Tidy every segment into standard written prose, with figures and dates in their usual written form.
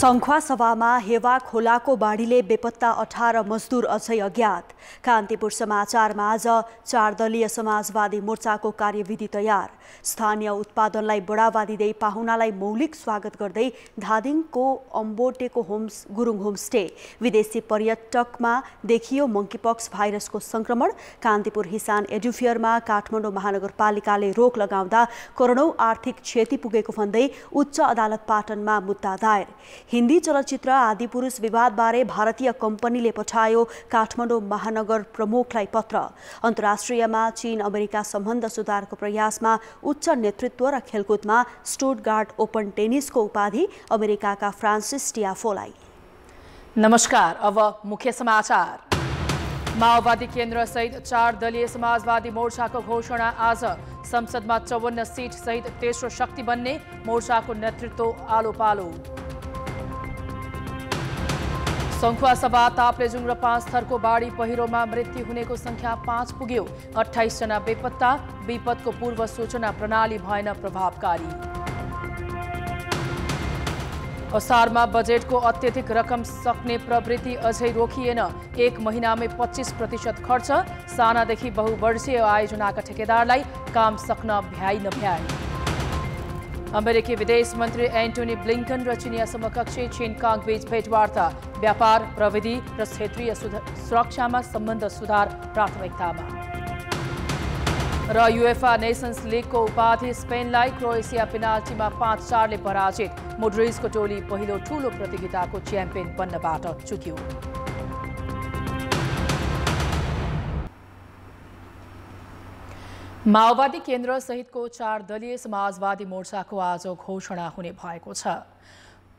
सङ्खुवासभामा हेवा खोलाको बाढीले बेपत्ता 18 मजदुर अझै अज्ञात। कान्तिपुर समाचारमा आज 4 दलीय समाजवादी मोर्चाको कार्यविधि तयार। स्थानीय उत्पादनलाई बढावा दिँदै पाहुनालाई मौलिक स्वागत गर्दै धादिङको अम्बोटेको गुरुङ होमस्टे। विदेशी पर्यटकमा देखियो मंकीपक्स भाइरसको संक्रमण। कान्तिपुर हिसान एडुफियरमा काठमाडौँ महानगरपालिकाले रोक लगाउँदा करोडौं आर्थिक क्षति पुगेको भन्दै उच्च अदालत पाटनमा मुद्दा दायर। हिन्दी चलचित्र आदिपुरुष विवादबारे भारतीय कम्पनीले पठायो काठमाडौँ महानगर प्रमुखलाई पत्र। अन्तर्राष्ट्रियमा चीन अमेरिका सम्बन्ध सुधारको प्रयासमा उच्च नेतृत्व र खेलकुदमा स्टुटगार्ट ओपन टेनिसको उपाधि अमेरिकाका फ्रान्सिस टियाफोलाई। नमस्कार, अब मुख्य समाचार। माओवादी केन्द्र सहित 4 दलीय समाजवादी मोर्चाको घोषणा आज। संसदमा 54 सीट सहित तेस्रो शक्ति बन्ने मोर्चाको नेतृत्व आलो पालो। सङ्खुवासभा ताप्लेजुङ र 5 थरको बाढी पहिरोमा मृत्यु हुनेको संख्या 5 पुग्यो। 28 जना बेपत्ता। विपदको पूर्व सूचना प्रणाली भएन प्रभावकारी। असारमा बजेटको अत्यधिक रकम सक्ने प्रवृत्ति अझै रोकिएन। 1 महिनामै 25% खर्च। सानादेखि बहुवर्षीय आयोजनाका ठेकेदारलाई काम सक्न भ्याइ नभ्याइ। अमेरिकी विदेश मन्त्री एन्टोनी ब्लिङ्कन र चिनिया समकक्षी छिनकाङ बीच भेटवार्ता। व्यापार, प्रविधि र क्षेत्रीय सुरक्षामा सम्बन्ध सुधार प्राथमिकतामा। र युएफा नेसन्स लिगको उपाधि स्पेनलाई क्रोएसिया पेनाल्टीमा 5-4 ले पराजित। मोड्रिजको टोली पहिलो ठूलो प्रतियोगिताको च्याम्पियन बन्नबाट चुक्यो। माओवादी केन्द्र सहितको 4 दलीय समाजवादी मोर्चाको आज घोषणा हुने भएको छ।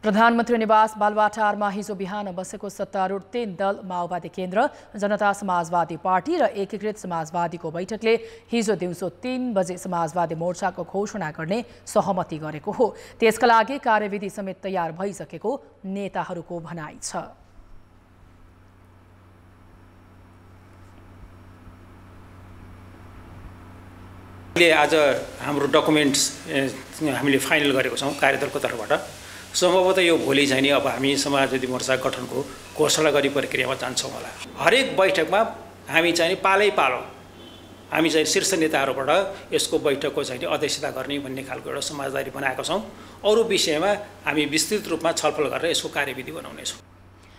प्रधानमन्त्री निवास बालुवाटारमा हिजो बिहान बसेको सत्तारूढ 3 दल माओवादी केन्द्र, जनता समाजवादी पार्टी र एकीकृत समाजवादीको बैठकले हिजो दिउँसो 3 बजे समाजवादी मोर्चाको घोषणा गर्ने सहमति गरेको हो। त्यसका लागि कार्यविधि समेत तयार भइसकेको नेताहरूको भनाइ छ। आज हाम्रो डकुमेन्ट्स हामीले फाइनल गरेको छौँ कार्यदलको तर्फबाट। सम्भवतः यो भोलि चाहिँ नि अब हामी समाजवादी मोर्चा गठनको घोषणा गर्ने प्रक्रियामा जान्छौँ होला। हरेक बैठकमा हामी चाहिँ पालै पालो हामी चाहिँ शीर्ष नेताहरूबाट यसको बैठकको चाहिँ अध्यक्षता गर्ने भन्ने खालको एउटा समाजदारी बनाएका छौँ। अरू विषयमा हामी विस्तृत रूपमा छलफल गरेर यसको कार्यविधि बनाउनेछौँ।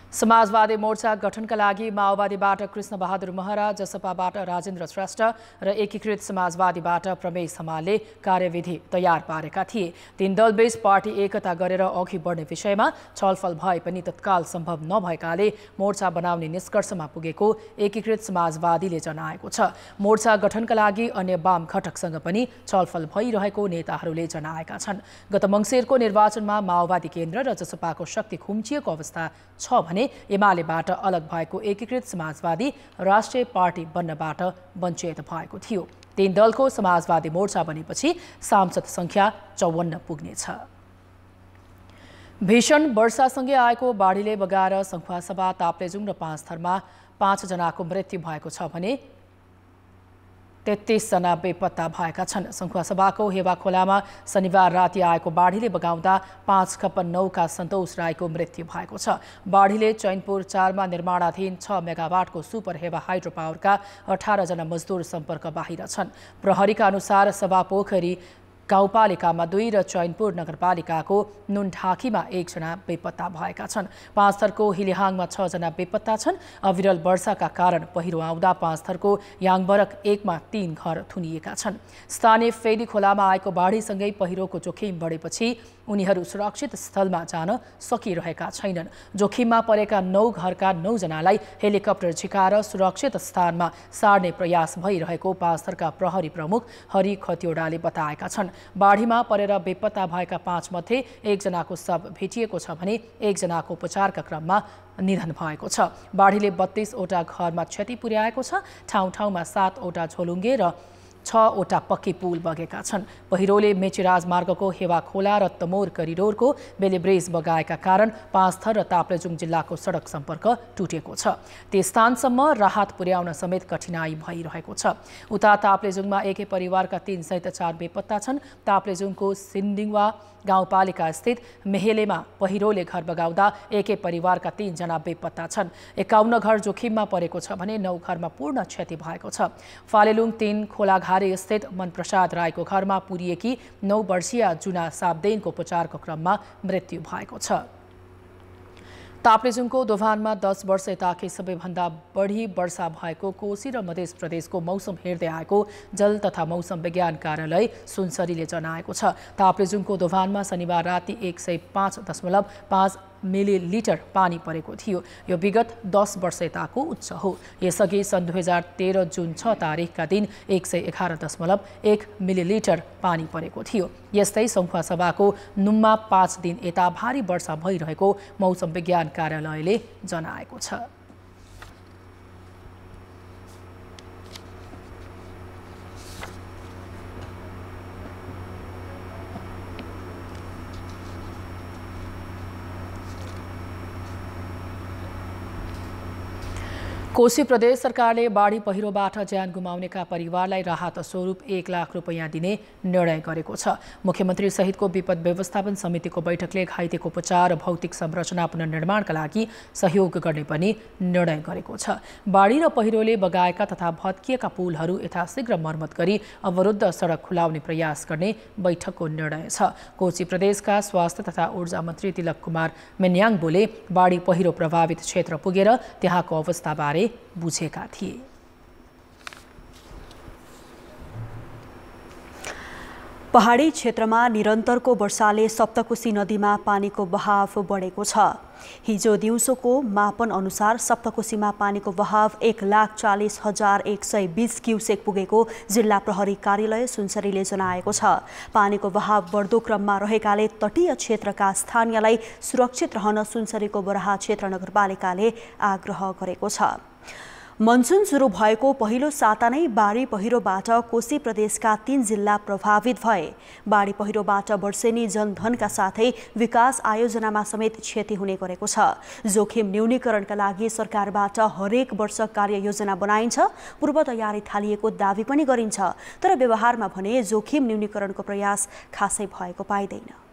समाजवादी मोर्चा गठनका लागि माओवादीबाट कृष्ण बहादुर महरा, जसपाबाट राजेन्द्र श्रेष्ठ र एकीकृत समाजवादीबाट प्रमेश हमालले कार्यविधि तयार पारेका थिए। 3 दलबीच पार्टी एकता गरेर अघि बढ्ने विषयमा छलफल भए पनि तत्काल सम्भव नभएकाले मोर्चा बनाउने निष्कर्षमा पुगेको एकीकृत समाजवादीले जनाएको छ। मोर्चा गठनका लागि अन्य वाम घटकसँग पनि छलफल भइरहेको नेताहरूले जनाएका छन्। गत मङ्सिरको निर्वाचनमा माओवादी केन्द्र र जसपाको शक्ति खुम्चिएको अवस्था छ भने एमालेबाट अलग भएको एकीकृत समाजवादी राष्ट्रिय पार्टी बन्नबाट वञ्चित भएको थियो। 3 दलको समाजवादी मोर्चा बनेपछि सांसद संख्या 54 पुग्नेछ। भीषण वर्षासँगै आएको बाढीले बगाएर सङ्खुवासभा ताप्लेजुङ र 5 थरमा 5 जनाको मृत्यु भएको छ भने 33 जना बेपत्ता भएका छन्। सङ्खुवासभाको हेवा खोलामा शनिबार राति आएको बाढीले बगाउँदा 5 का सन्तोष राईको मृत्यु भएको छ। बाढीले चैनपुर 4मा निर्माणाधीन 6 मेगावाटको सुपर हेवा हाइड्रो पावरका 18 जना मजदुर सम्पर्क बाहिर छन्। प्रहरीका अनुसार सभापोखरी गाउँपालिकामा 2 र चैनपुर नगरपालिकाको नुनढाकीमा 1 जना बेपत्ता भएका छन्। 5 थरको हिलिहाङमा 6 जना बेपत्ता छन्। अविरल वर्षाका कारण पहिरो आउँदा 5 थरको याङबरक 1 मा 3 घर थुनिएका छन्। स्थानीय फेदी खोलामा आएको बाढीसँगै पहिरोको जोखिम बढेपछि उनीहरू सुरक्षित स्थलमा जान सकिरहेका छैनन्। जोखिममा परेका 9 घरका 9 जनालाई हेलिकप्टर झिकाएर सुरक्षित स्थानमा सार्ने प्रयास भइरहेको 5 थरका प्रहरी प्रमुख हरि खतिवडाले बताएका छन्। बाढीमा परेर बेपत्ता भएका 5 मध्ये 1 जनाको शव भेटिएको छ भने 1 जनाको उपचारका क्रममा निधन भएको छ। बाढीले 32 वटा घरमा क्षति पुर्याएको छ। ठाउँ ठाउँमा 7 वटा झोलुङ्गे र 6वटा पक्की पुल बगेका छन्। पहिरोले मेची राजमार्गको हेवा खोला र तमोर करिडोरको बेलीब्रिज बगाएका कारण पाँचथर र ताप्लेजुङ जिल्लाको सडक सम्पर्क टुटेको छ। ती स्थानसम्म राहत पुर्याउन समेत कठिनाई भइरहेको छ। उता ताप्लेजुङमा एकै परिवारका 3 सहित 4 बेपत्ता छन्। ताप्लेजुङको सिन्डिङवा गाउँपालिका स्थित मेहेलेमा पहिरोले घर बगाउँदा एकै परिवारका 3 जना बेपत्ता छन्। 51 घर जोखिममा परेको छ भने 9 घरमा पूर्ण क्षति भएको छ। फालेलुङ 3 खोलाघारी स्थित मनप्रसाद राईको घरमा पुरिएकी 9 वर्षीय जुना साबदेनको उपचारको क्रममा मृत्यु भएको छ। ताप्लेजुङको दोभानमा 10 वर्ष यताकै सबैभन्दा बढी वर्षा भएको कोशी र मध्य प्रदेशको मौसम हेर्दै आएको जल तथा मौसम विज्ञान कार्यालय सुनसरीले जनाएको छ। ताप्लेजुङको दोभानमा शनिबार राति 105.5 मिलिलिटर पानी परेको थियो। यो विगत 10 वर्ष यताको उच्च हो। यसअघि सन् 2013 जुन 6 तारिखका दिन 111.1 मिलिलिटर पानी परेको थियो। यस्तै सङ्खुवासभाको नुम्मा 5 दिन यता भारी वर्षा भइरहेको मौसम विज्ञान कार्यालयले जनाएको छ। कोशी प्रदेश सरकारले बाढी पहिरोबाट ज्यान गुमाउनेका परिवारलाई राहत स्वरूप 1 लाख रुपैयाँ दिने निर्णय गरेको छ। मुख्यमन्त्री सहितको विपद व्यवस्थापन समितिको बैठकले घाइतेको उपचार र भौतिक संरचना पुनर्निर्माणका लागि सहयोग गर्ने पनि निर्णय गरेको छ। बाढी र पहिरोले बगाएका तथा भत्किएका पुलहरू यथाशीघ्र मर्मत गरी अवरुद्ध सडक खुलाउने प्रयास गर्ने बैठकको निर्णय छ। कोशी प्रदेशका स्वास्थ्य तथा ऊर्जा मन्त्री तिलक कुमार मेन्याङबोले बाढी पहिरो प्रभावित क्षेत्र पुगेर त्यहाँको अवस्थाबारे बुझेका थिए। पहाडी क्षेत्रमा निरन्तरको वर्षाले सप्तकोशी नदीमा पानीको बहाव बढेको छ। हिजो दिउँसोको मापन अनुसार सप्तकोशीमा पानीको बहाव 1,40,120 क्युसेक पुगेको जिल्ला प्रहरी कार्यालय सुनसरीले जनाएको छ। पानीको बहाव बढ्दो क्रममा रहेकाले तटीय क्षेत्रका स्थानीयलाई सुरक्षित रहन सुनसरीको बराहा क्षेत्र नगरपालिकाले आग्रह गरेको छ। मनसुन सुरु भएको पहिलो साता नै बाढी पहिरोबाट कोशी प्रदेशका 3 जिल्ला प्रभावित भए। बाढी पहिरोबाट वर्षेनी जनधनका साथै विकास आयोजनामा समेत क्षति हुने गरेको छ। जोखिम न्यूनीकरणका लागि सरकारबाट हरेक वर्ष कार्ययोजना बनाइन्छ, पूर्व तयारी थालिएको दावी पनि गरिन्छ। तर व्यवहारमा भने जोखिम न्यूनीकरणको प्रयास खासै भएको पाइँदैन।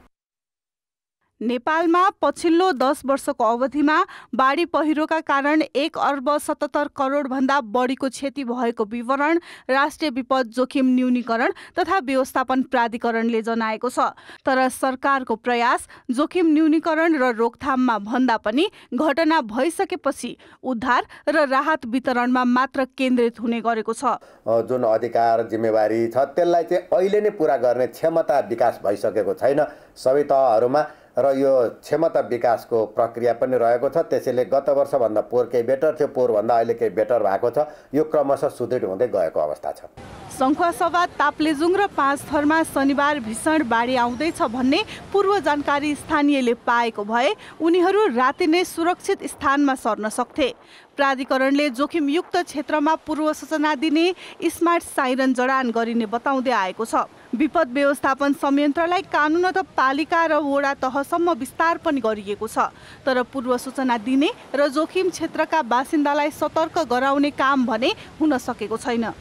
नेपालमा पछिल्लो 10 वर्षको अवधिमा बाढी पहिरोका कारण 1,77 करोड भन्दा बढीको क्षति भएको विवरण राष्ट्रिय विपद जोखिम न्यूनीकरण तथा व्यवस्थापन प्राधिकरणले जनाएको छ। तर सरकारको प्रयास जोखिम न्यूनीकरण र रोकथाममा भन्दा पनि घटना भइसकेपछि उद्धार र राहत वितरणमा मात्र केन्द्रित हुने गरेको छ। जुन अधिकार जिम्मेवारी छ त्यसलाई चाहिँ अहिले नै पूरा गर्ने क्षमता विकास भइसकेको छैन सबै तहहरूमा र यो क्षमता विकासको प्रक्रिया पनि रहेको छ। त्यसैले गत वर्षभन्दा पोहोर केही बेटर थियो, पोहोरभन्दा अहिले केही बेटर भएको छ। यो क्रमशः सुदृढ हुँदै गएको अवस्था छ। सङ्खुवासभा ताप्लेजुङ र पाँचथरमा शनिबार भीषण बाढी आउँदैछ भन्ने पूर्व जानकारी स्थानीयले पाएको भए उनीहरू राति नै सुरक्षित स्थानमा सर्न सक्थे। प्राधिकरणले जोखिमयुक्त क्षेत्रमा पूर्व सूचना दिने स्मार्ट साइरन जडान गरिने बताउँदै आएको छ। विपद व्यवस्थापन संयन्त्रलाई कानुनत पालिका र वडा तहसम्म विस्तार पनि गरिएको छ। तर पूर्व सूचना दिने र जोखिम क्षेत्रका बासिन्दालाई सतर्क गराउने काम भने हुन सकेको छैन।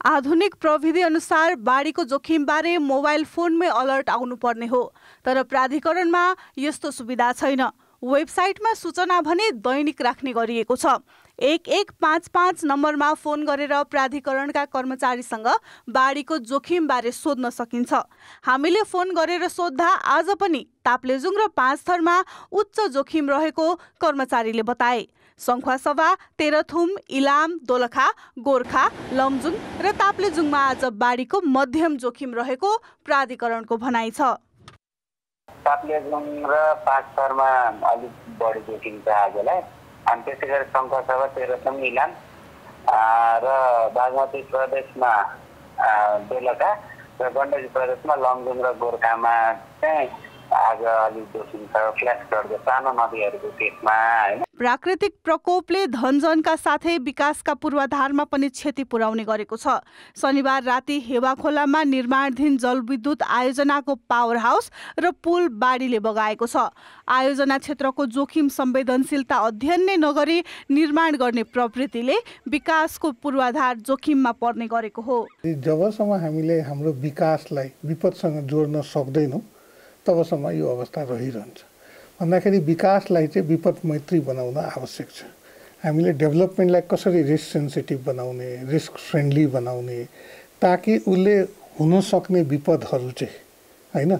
आधुनिक प्रविधि अनुसार बाढीको जोखिमबारे मोबाइल फोनमै अलर्ट आउनुपर्ने हो, तर प्राधिकरणमा यस्तो सुविधा छैन। वेबसाइटमा सूचना भने दैनिक राख्ने गरिएको छ। 1155 नम्बरमा फोन गरेर प्राधिकरणका कर्मचारीसँग बाढीको जोखिमबारे सोध्न सकिन्छ। हामीले फोन गरेर सोद्धा आज पनि ताप्लेजुङ र पाँचथरमा उच्च जोखिम रहेको कर्मचारीले बताए। सङ्खुवासभा, तेह्रथुम, इलाम, दोलखा, गोर्खा, लमजुङ र ताप्लेजुङमा आज बाढीको मध्यम जोखिम रहेको प्राधिकरणको भनाइ छ। ताप्लेजुङ र पाँचथरमा अलिक बढी जोखिम छ आजलाई। अनि त्यसै गरी सङ्खुवासभा, तेह्रथुम, इलाम र बागमती प्रदेशमा दोलखा र गण्डकी प्रदेशमा लमजुङ र गोर्खामा चाहिँ आज अलिक जोखिम छ फ्ल्यास गर्दै सानो नदीहरूको केसमा हैन। प्राकृतिक प्रकोपले धनजनका साथै विकासका पूर्वाधारमा पनि क्षति पुर्याउने गरेको छ। शनिबार राति हेवा खोलामा निर्माणाधीन जलविद्युत आयोजनाको पावर हाउस र पुल बाढीले बगाएको छ। आयोजना क्षेत्रको जोखिम संवेदनशीलता अध्ययन नै नगरी निर्माण गर्ने प्रवृत्तिले विकासको पूर्वाधार जोखिममा पर्ने गरेको हो। जबसम्म हामीले हाम्रो विकासलाई विपदसँग जोड्न सक्दैनौँ तबसम्म यो अवस्था रहिरहन्छ। भन्दाखेरि विकासलाई चाहिँ विपद मैत्री बनाउन आवश्यक छ। हामीले डेभलपमेन्टलाई कसरी रिस्क सेन्सिटिभ बनाउने, रिस्क फ्रेन्डली बनाउने, ताकि उसले हुन सक्ने विपदहरू चाहिँ हैन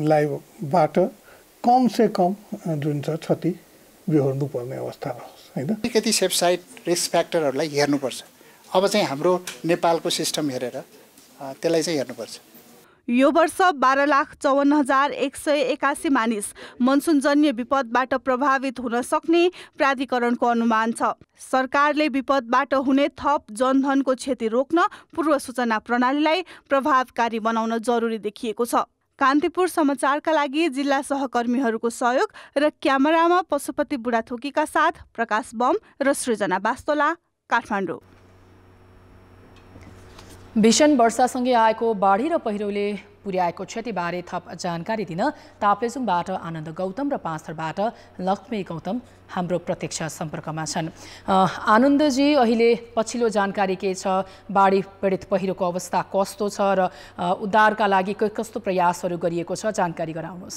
लाइबाट कम से कम जुन छ क्षति बेहोर्नु पर्ने अवस्था रहोस् हैन। अलिकति सेफ साइड रिस्क फ्याक्टरहरूलाई हेर्नुपर्छ। अब चाहिँ हाम्रो नेपालको सिस्टम हेरेर त्यसलाई चाहिँ हेर्नुपर्छ। यो वर्ष 12,54,181 मानिस मनसुनजन्य विपदबाट प्रभावित हुन सक्ने प्राधिकरणको अनुमान छ। सरकारले विपदबाट हुने थप जनधनको क्षति रोक्न पूर्व सूचना प्रणालीलाई प्रभावकारी बनाउन जरुरी देखिएको छ। कान्तिपुर समाचारका लागि जिल्ला सहकर्मीहरूको सहयोग र क्यामेरामा पशुपति बुढाथोकीका साथ प्रकाश बम र सृजना बास्तोला, काठमाडौँ। भीषण वर्षासँगै आएको बाढी र पहिरोले पुर्याएको क्षतिबारे थप जानकारी दिन ताप्लेजुङबाट आनन्द गौतम र पाँचथरबाट लक्ष्मी गौतम हाम्रो प्रत्यक्ष सम्पर्कमा छन्। आनन्दजी, अहिले पछिल्लो जानकारी के छ? बाढी पीडित पहिरोको अवस्था कस्तो छ र उद्धारका लागि कस्तो प्रयासहरू गरिएको छ? जानकारी गराउनुहोस्।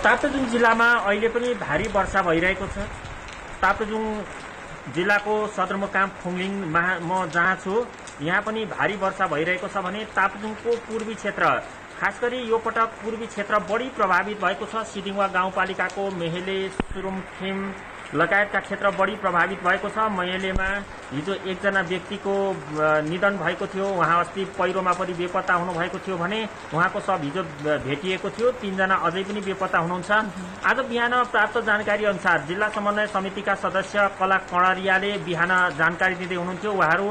ताप्लेजुङ जिल्लामा अहिले पनि भारी वर्षा भइरहेको छ। ताप्लेजुङ जिल्लाको सदरमुकाम फुङलिङमा म जहाँ छु यहाँ पनि भारी वर्षा भइरहेको छ भने ताप्लेजुङको पूर्वी क्षेत्र, खास गरी यो पटक पूर्वी क्षेत्र बढी प्रभावित भएको छ। सिडिङवा गाउँपालिकाको मेहेले, सुरुमखिम लगायतका क्षेत्र बढी प्रभावित भएको छ। मेहेलेमा हिजो एकजना व्यक्तिको निधन भएको थियो। उहाँ अस्ति पहिरोमा पनि बेपत्ता हुनुभएको थियो भने उहाँको शव हिजो भेटिएको थियो। 3 जना अझै पनि बेपत्ता हुनुहुन्छ। आज बिहान प्राप्त जानकारी अनुसार जिल्ला समन्वय समितिका सदस्य कला कणरियाले बिहान जानकारी दिँदै हुनुहुन्थ्यो। उहाँहरू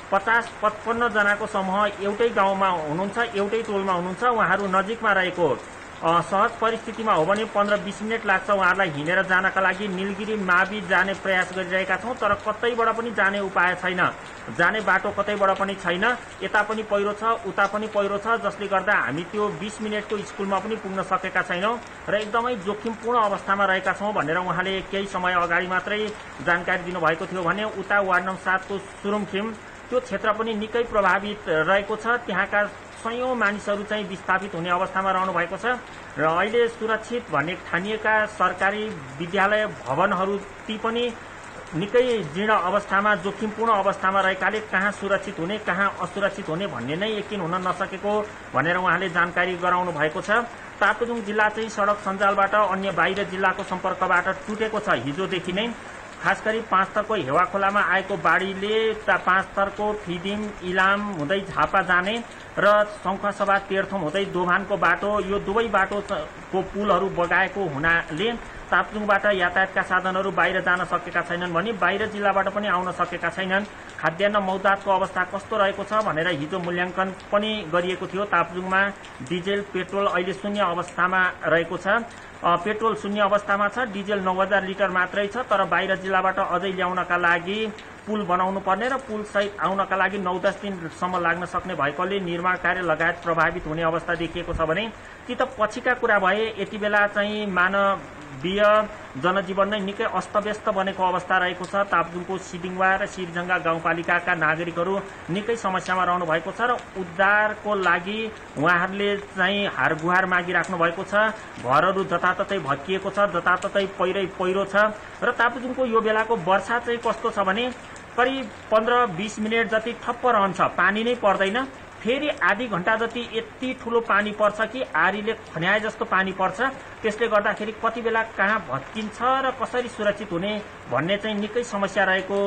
50-55 जनाको समूह एउटै गाउँमा हुनुहुन्छ, एउटै टोलमा हुनुहुन्छ। उहाँहरू नजिकमा रहेको सहज परिस्थितिमा हो भने 15-20 मिनट लाग्छ उहाँहरूलाई हिँडेर जानका लागि। निलगिरी मावि जाने प्रयास गरिरहेका छौँ, तर कतैबाट पनि जाने उपाय छैन, जाने बाटो कतैबाट पनि छैन। यता पनि पहिरो छ, उता पनि पहिरो छ, जसले गर्दा हामी त्यो 20 मिनटको स्कुलमा पनि पुग्न सकेका छैनौँ र एकदमै जोखिमपूर्ण अवस्थामा रहेका छौँ भनेर उहाँले केही समय अगाडि मात्रै जानकारी दिनुभएको थियो भने उता वार्ड नम्बर 7 को सुरुमखिम त्यो क्षेत्र पनि निकै प्रभावित रहेको छ। त्यहाँका सयौं मानिसहरू चाहिँ विस्थापित हुने अवस्थामा रहनु भएको छ र अहिले सुरक्षित भन्ने ठानिएका सरकारी विद्यालय भवनहरू ती पनि निकै जीर्ण अवस्थामा, जोखिमपूर्ण अवस्थामा रहेकाले कहाँ सुरक्षित हुने, कहाँ असुरक्षित हुने भन्ने नै यकिन हुन नसकेको भनेर उहाँले जानकारी गराउनु भएको छ। ताप्लेजुङ जिल्ला चाहिँ सडक सञ्जालबाट अन्य बाहिर जिल्लाको सम्पर्कबाट टुटेको छ हिजोदेखि नै। खास गरी पाँचथरको हेवा खोलामा आएको बाढीले पाँचथरको फिदिम, इलाम हुँदै झापा जाने र शङ्खसभा तेर्थम हुँदै दोभानको बाटो, यो दुवै बाटोको पुलहरू बगाएको हुनाले ताप्लेजुङबाट यातायातका साधनहरू बाहिर जान सकेका छैनन् भने बाहिर जिल्लाबाट पनि आउन सकेका छैनन्। खाद्यान्न मौदातको अवस्था कस्तो रहेको छ भनेर हिजो मूल्याङ्कन पनि गरिएको थियो। ताप्लेजुङमा डिजेल, पेट्रोल अहिले शून्य अवस्थामा रहेको छ। पेट्रोल शून्य अवस्थामा छ, डिजेल 9000 लिटर मात्रै छ। तर बाहिर जिल्लाबाट अझै ल्याउनका लागि पुल बनाउनु पर्ने र पुल सहित आउनका लागि 9-10 दिनसम्म लाग्न सक्ने भएकोले निर्माण कार्य लगायत प्रभावित हुने अवस्था देखिएको छ भने ती त पछिका कुरा भए। यति बेला चाहिँ मानवीय जनजीवन नै निकै अस्तव्यस्त बनेको अवस्था रहेको छ। ताप्लेजुङको सिडिङवा र सिरजङ्गा गाउँपालिकाका नागरिकहरू निकै समस्यामा रहनु भएको छ र उद्धारको लागि उहाँहरूले चाहिँ हारगुहार मागिराख्नु भएको छ। घरहरू जताततै भत्किएको छ, जताततै पहिरो छ र ताप्लेजुङको यो बेलाको वर्षा चाहिँ कस्तो छ भने करिब 15-20 मिनट जति ठप्प रहन्छ, पानी नै पर्दैन। फेरि आधी घण्टा जति यति ठुलो पानी पर्छ कि आरीले खन्याए जस्तो पानी पर्छ। त्यसले गर्दाखेरि कति बेला कहाँ भत्किन्छ र कसरी सुरक्षित हुने भन्ने चाहिँ निकै समस्या रहेको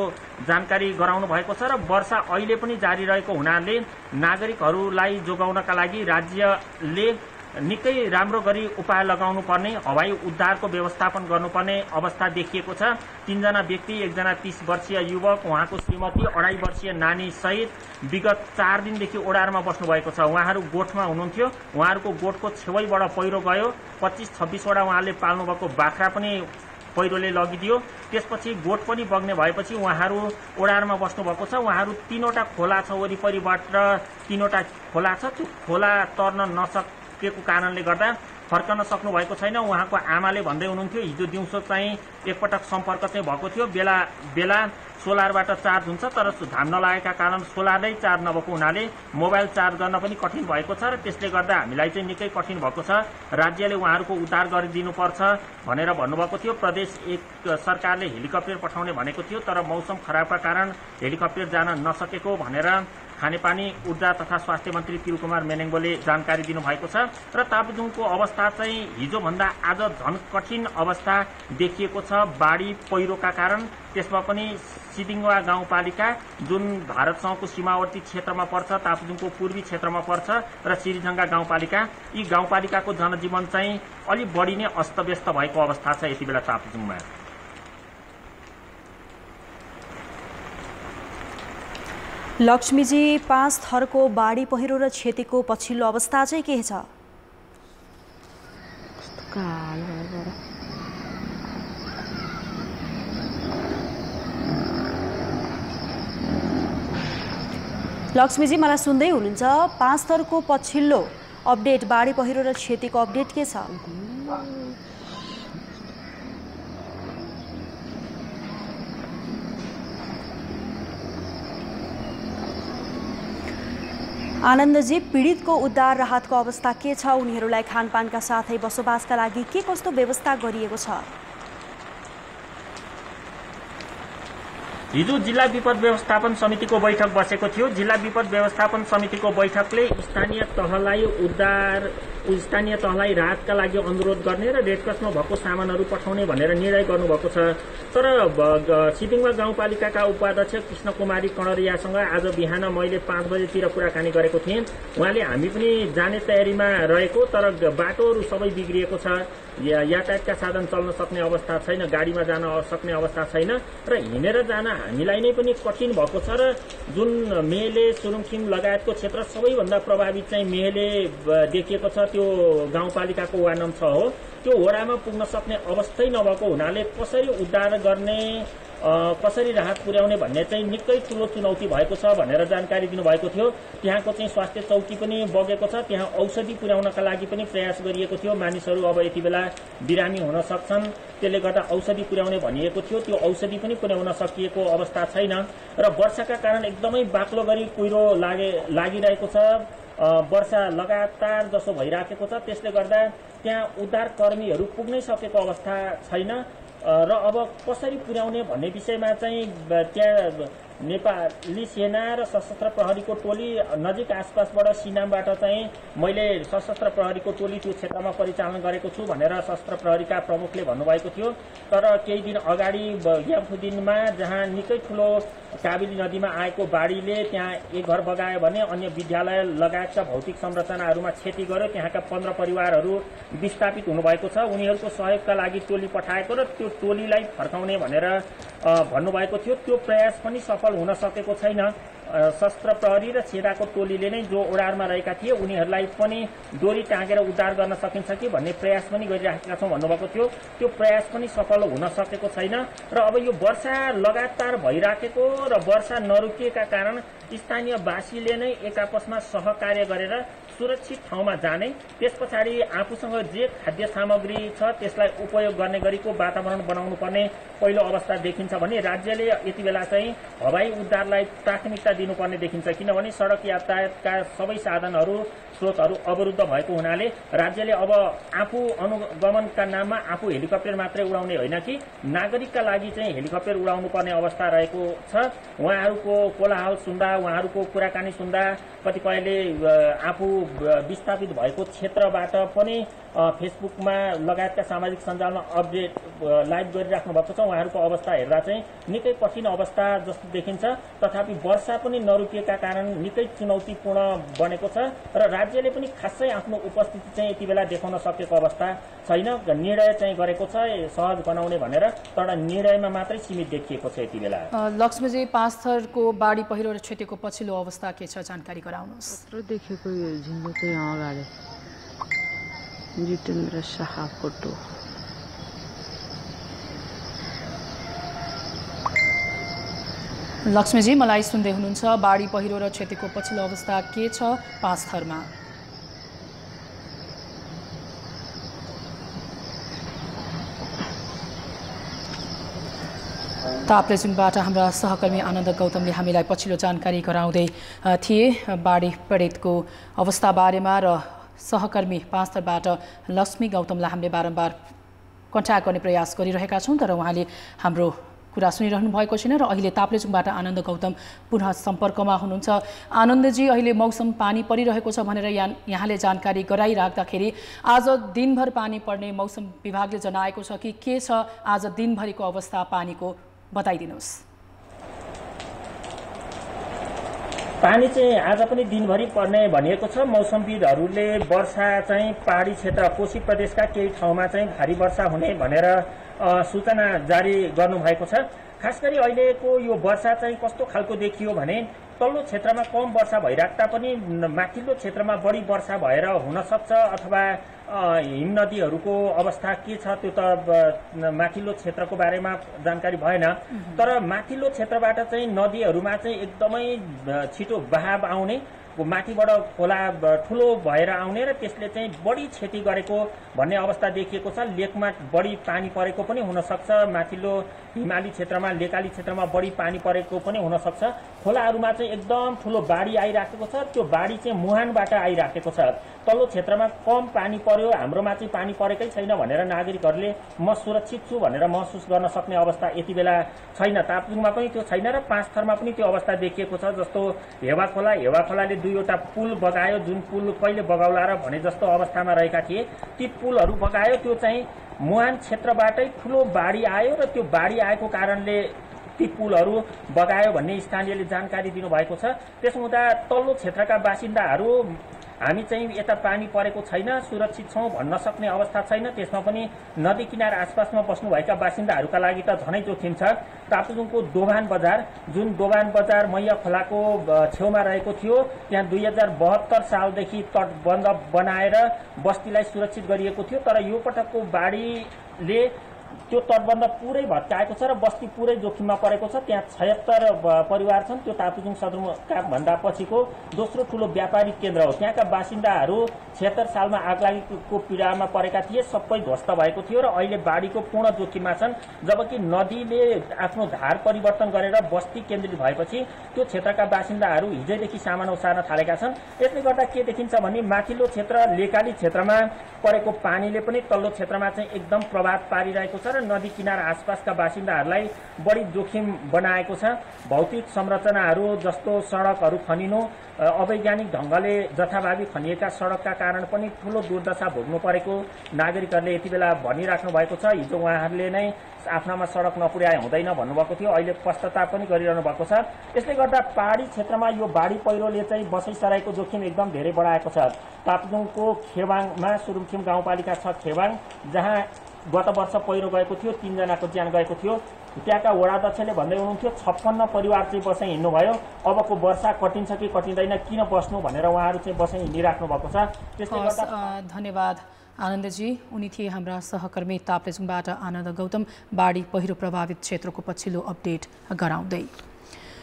जानकारी गराउनु भएको छ र वर्षा अहिले पनि जारी रहेको हुनाले नागरिकहरूलाई जोगाउनका लागि राज्यले निकै राम्रो गरी उपाय लगाउनु पर्ने, हवाई उद्धारको व्यवस्थापन गर्नुपर्ने अवस्था देखिएको छ। 3 जना व्यक्ति, 1 जना 30 वर्षीय युवक, उहाँको श्रीमती, 2.5 वर्षीय नानी सहित विगत 4 दिनदेखि ओडारमा बस्नुभएको छ। उहाँहरू गोठमा हुनुहुन्थ्यो। उहाँहरूको गोठको छेउैबाट पहिरो गयो। 25-26 वटा उहाँले पाल्नुभएको बाख्रा पनि पहिरोले लगिदियो। त्यसपछि गोठ पनि बग्ने भएपछि उहाँहरू ओडारमा बस्नुभएको छ। उहाँहरू 3वटा खोला छ वरिपरिबाट, 3वटा खोला छ। त्यो खोला तर्न नसकेको कारणले गर्दा फर्कन सक्नु भएको छैन। उहाँको आमाले भन्दै हुनुहुन्थ्यो हिजो दिउँसो चाहिँ एकपटक सम्पर्क चाहिँ भएको थियो। बेला बेला सोलरबाट चार्ज हुन्छ, तर घाम नलागेका कारण सोलरै चार्ज नभएको हुनाले मोबाइल चार्ज गर्न पनि कठिन भएको छ र त्यसले गर्दा हामीलाई चाहिँ निकै कठिन भएको छ। राज्यले उहाँहरूको उद्धार गरिदिनुपर्छ भनेर भन्नुभएको थियो। प्रदेश 1 सरकारले हेलिकप्टर पठाउने भनेको थियो, तर मौसम खराबका कारण हेलिकप्टर जान नसकेको भनेर खानेपानी, ऊर्जा तथा स्वास्थ्य मन्त्री तिलकुमार मेनेङ्गोले जानकारी दिनुभएको छ। र तापजुङको अवस्था चाहिँ हिजोभन्दा आज झन कठिन अवस्था देखिएको छ बाढी पहिरोका कारण। त्यसमा पनि सिदिङवा गाउँपालिका जुन भारतसँगको सीमावर्ती क्षेत्रमा पर्छ, तापजुङको पूर्वी क्षेत्रमा पर्छ, र सिरिझङ्गा गाउँपालिका, यी गाउँपालिकाको जनजीवन चाहिँ अलि बढी नै अस्तव्यस्त भएको अवस्था छ यति बेला तापजुङमा। लक्ष्मीजी, 5 थरको बाढी पहिरो र क्षतिको पछिल्लो अवस्था चाहिँ के छ? लक्ष्मीजी, मलाई सुन्दै हुनुहुन्छ? 5 थरको पछिल्लो अपडेट, बाढी पहिरो र क्षतिको अपडेट के छ? आनन्दजी, पीडितको उद्धार राहतको अवस्था के छ? उनीहरूलाई खानपानका साथै बसोबासका लागि के कस्तो व्यवस्था गरिएको छ? हिजो जिल्ला विपद व्यवस्थापन समितिको बैठक बसेको थियो। जिल्ला विपद व्यवस्थापन समितिको बैठकले स्थानीय तहलाई राहतका लागि अनुरोध गर्ने र रेडक्रसमा भएको सामानहरू पठाउने भनेर निर्णय गर्नुभएको छ। तर सिदिङवा गाउँपालिकाका उपाध्यक्ष कृष्ण कुमारी कणरियासँग आज बिहान मैले 5 बजेतिर कुराकानी गरेको थिएँ। उहाँले हामी पनि जाने तयारीमा रहेको, तर बाटोहरू सबै बिग्रिएको छ, यातायातका साधन चल्न सक्ने अवस्था छैन, गाडीमा जान सक्ने अवस्था छैन र हिँडेर जान हामीलाई नै पनि कठिन भएको छ। र जुन मेहले, सुरुङसिङ लगायतको क्षेत्र सबैभन्दा प्रभावित चाहिँ मेहले देखिएको छ, त्यो गाउँपालिकाको वार्ड नम्बर 6 हो। त्यो वडामा पुग्न सक्ने अवस्थै नभएको हुनाले कसरी उद्धार गर्ने, कसरी राहत पुर्याउने भन्ने चाहिँ निकै ठुलो चुनौती भएको छ भनेर जानकारी दिनुभएको थियो। त्यहाँको चाहिँ स्वास्थ्य चौकी पनि बगेको छ, त्यहाँ औषधि पुर्याउनका लागि पनि प्रयास गरिएको थियो। मानिसहरू अब यति बेला बिरामी हुन सक्छन्, त्यसले गर्दा औषधि पुर्याउने भनिएको थियो। त्यो औषधि पनि पुर्याउन सकिएको अवस्था छैन र वर्षाका कारण एकदमै बाक्लो गरी कुहिरो लागिरहेको छ। वर्षा लगातार जसो भइराखेको छ, त्यसले गर्दा त्यहाँ उद्धार कर्मीहरू पुग्नै सकेको अवस्था छैन र अब कसरी पुर्याउने भन्ने विषयमा चाहिँ त्यहाँ नेपाली सेना र सशस्त्र प्रहरीको टोली नजिक आसपासबाट सिनामबाट चाहिँ मैले सशस्त्र प्रहरीको टोली त्यो क्षेत्रमा परिचालन गरेको छु भनेर सशस्त्र प्रहरीका प्रमुखले भन्नुभएको थियो। तर केही दिन अगाडि यामफु दिनमा जहाँ निकै ठुलो काबेली नदीमा आएको बाढीले त्यहाँ एक घर बगायो भने अन्य विद्यालय लगायतका भौतिक संरचनाहरूमा क्षति गर्यो। त्यहाँका 15 परिवारहरू विस्थापित हुनुभएको छ। उनीहरूको सहयोगका लागि टोली पठाएको र त्यो टोलीलाई फर्काउने भनेर भन्नुभएको थियो। त्यो प्रयास पनि सफल हुन सकेको छैन। सशस्त्र प्रहरी र छेदाको टोलीले नै जो ओडारमा रहेका थिए उनीहरूलाई पनि डोरी टाँगेर उद्धार गर्न सकिन्छ कि भन्ने प्रयास पनि गरिराखेका छौँ भन्नुभएको थियो। त्यो प्रयास पनि सफल हुन सकेको छैन र अब यो वर्षा लगातार भइराखेको र वर्षा नरोकिएका कारण स्थानीयवासीले नै एक आपसमा सहकार्य गरेर सुरक्षित ठाउँमा जाने, त्यस पछाडि आफूसँग जे खाद्य सामग्री छ त्यसलाई उपयोग गर्ने गरीको वातावरण बनाउनु पर्ने पहिलो अवस्था देखिन्छ भने राज्यले यति बेला चाहिँ हवाई उद्धारलाई प्राथमिकता दिनुपर्ने देखिन्छ। किनभने सडक यातायातका सबै साधनहरू, स्रोतहरू अवरुद्ध भएको हुनाले राज्यले अब आफू अनुगमनका नाममा आफू हेलिकप्टर मात्रै उडाउने होइन कि नागरिकका लागि चाहिँ हेलिकप्टर उडाउनु पर्ने अवस्था रहेको छ। उहाँहरूको कोलाहल सुन्दा, उहाँहरूको कुराकानी सुन्दा कतिपयले आफू विस्थापित भएको क्षेत्रबाट पनि फेसबुकमा लगायतका सामाजिक सञ्जालमा अपडेट लाइभ गरिराख्नु भएको छ। उहाँहरूको अवस्था हेर्दा चाहिँ निकै कठिन अवस्था जस्तो देखिन्छ। तथापि वर्षा पनि नरोकिएका कारण निकै चुनौतीपूर्ण बनेको छ र राज्यले पनि खासै आफ्नो उपस्थिति चाहिँ यति बेला देखाउन सकेको अवस्था छैन। निर्णय चाहिँ गरेको छ सहज बनाउने भनेर, तर निर्णयमा मात्रै सीमित देखिएको छ यति बेला। लक्ष्मीजी, पाँचथरको बाढी पहिरो र क्षतिको पछिल्लो अवस्था के छ, जानकारी गराउनुहोस्। देखेको यो झिङ्गो यहाँ अगाडि जितेन्द्र शाह फोटो। लक्ष्मीजी, मलाई सुन्दै हुनुहुन्छ? बाढी पहिरो र क्षतिको पछिल्लो अवस्था के छ पाँचथरमा? ताप्लेजुङबाट हाम्रा सहकर्मी आनन्द गौतमले हामीलाई पछिल्लो जानकारी गराउँदै थिए बाढी पीडितको अवस्था बारेमा, र सहकर्मी पाँचथरबाट लक्ष्मी गौतमलाई हामीले बारम्बार कन्ट्याक्ट गर्ने प्रयास गरिरहेका छौँ, तर उहाँले हाम्रो कुरा सुनिरहनु भएको छैन। र अहिले ताप्लेजुङबाट आनन्द गौतम पुनः सम्पर्कमा हुनुहुन्छ। आनन्दजी, अहिले मौसम पानी परिरहेको छ भनेर यहाँले जानकारी गराइराख्दाखेरि आज दिनभर पानी पर्ने मौसम विभागले जनाएको छ कि के छ आज दिनभरिको अवस्था पानीको, बताइदिनुहोस्। पानी चाहिँ आज पनि दिनभरि पर्ने भनिएको छ। मौसमविदहरूले वर्षा चाहिँ पहाडी क्षेत्र कोशी प्रदेशका केही ठाउँमा चाहिँ भारी वर्षा हुने भनेर सूचना जारी गर्नुभएको छ। खास गरी अहिलेको यो वर्षा चाहिँ कस्तो खालको देखियो भने तल्लो क्षेत्रमा कम वर्षा भइराख्दा पनि माथिल्लो क्षेत्रमा बढी वर्षा भएर हुनसक्छ, अथवा हिम नदीहरूको अवस्था के छ त्यो त माथिल्लो क्षेत्रको बारेमा जानकारी भएन। तर माथिल्लो क्षेत्रबाट चाहिँ नदीहरूमा चाहिँ एकदमै छिटो बहाव आउने, माथिबाट खोला ठुलो भएर आउने र त्यसले चाहिँ बढी क्षति गरेको भन्ने अवस्था देखिएको छ। लेकमा बढी पानी परेको पनि हुनसक्छ, माथिल्लो हिमाली क्षेत्रमा लेकाली क्षेत्रमा बढी पानी परेको पनि हुनसक्छ। खोलाहरूमा चाहिँ एकदम ठुलो बाढी आइराखेको छ। त्यो बाढी चाहिँ मुहानबाट आइराखेको छ। तल्लो क्षेत्रमा कम पानी पर्यो, हाम्रोमा चाहिँ पानी परेकै छैन भनेर नागरिकहरूले म सुरक्षित छु भनेर महसुस गर्न सक्ने अवस्था यति बेला छैन। ताप्लेजुङमा पनि त्यो छैन र पाँचथरमा पनि त्यो अवस्था देखिएको छ। जस्तो हेवा खोलाले दुईवटा पुल बगायो, जुन पुल कहिले बगाउला र भने जस्तो अवस्थामा रहेका थिए, ती पुलहरू बगायो। त्यो चाहिँ मुहान क्षेत्रबाटै ठुलो बाढी आयो र त्यो बाढी आएको कारणले ती पुलहरू बगायो भन्ने स्थानीयले जानकारी दिनुभएको छ। त्यसो हुँदा तल्लो क्षेत्रका बासिन्दाहरू हामी चाहिँ यता पानी परेको छैन, सुरक्षित छौँ भन्न सक्ने अवस्था छैन। त्यसमा पनि नदी किनार आसपासमा बस्नुभएका बासिन्दाहरूका लागि त झनै जोखिम छ। ताप्लेजुङको दोभान बजार, जुन दोभान बजार मैया खोलाको छेउमा रहेको थियो, त्यहाँ 2072 सालदेखि तटबन्ध बनाएर बस्तीलाई सुरक्षित गरिएको थियो। तर यो पटकको बाढीले त्यो तटबन्ध पुरै भत्काएको छ र बस्ती पुरै जोखिममा परेको छ। त्यहाँ 76 परिवार छन्। त्यो ताप्लेजुङ सदरमुकामभन्दा पछिको दोस्रो ठुलो व्यापारिक केन्द्र हो। त्यहाँका बासिन्दाहरू 76 सालमा आगलागीको पीडामा परेका थिए, सबै ध्वस्त भएको थियो र अहिले बाढीको पूर्ण जोखिममा छन्। जबकि नदीले आफ्नो धार परिवर्तन गरेर बस्ती केन्द्रित भएपछि त्यो क्षेत्रका बासिन्दाहरू हिजैदेखि सामान ओसार्न थालेका छन्। यसले गर्दा के देखिन्छ भने माथिल्लो क्षेत्र लेकाली क्षेत्रमा परेको पानीले पनि तल्लो क्षेत्रमा चाहिँ एकदम प्रभाव पारिरहेको छ र नदी किनार आसपासका बासिन्दाहरूलाई बढी जोखिम बनाएको छ। भौतिक संरचनाहरू जस्तो सडकहरू खनिनु, अवैज्ञानिक ढङ्गले जथाभावी खनिएका सडकका कारण पनि ठुलो दुर्दशा भोग्नु परेको नागरिकहरूले यति बेला भनिराख्नु भएको छ। हिजो उहाँहरूले नै आफ्नामा सडक नपुर्याए हुँदैन भन्नुभएको थियो, अहिले पश्चाताप पनि गरिरहनु भएको छ। यसले गर्दा पहाडी क्षेत्रमा यो बाढी पहिरोले चाहिँ बसैसराईको जोखिम एकदम धेरै बढाएको छ। ताप्लेजुङको खेवाङमा सुरुङखिम गाउँपालिका 6 खेवाङ, जहाँ गत वर्ष पहिरो गएको थियो, 3 जनाको ज्यान गएको थियो। त्यहाँका वडाध्यक्षले भन्दै हुनुहुन्थ्यो 56 परिवार चाहिँ बसाइ हिँड्नुभयो। अबको वर्षा कटिन्छ कि कटिँदैन, किन बस्नु भनेर उहाँहरू चाहिँ बसाइ हिँडिराख्नु भएको छ। त्यसले गर्दा धन्यवाद आनन्दजी। उनी थिए हाम्रा सहकर्मी ताप्लेजुङबाट आनन्द गौतम, बाढी पहिरो प्रभावित क्षेत्रको पछिल्लो अपडेट गराउँदै।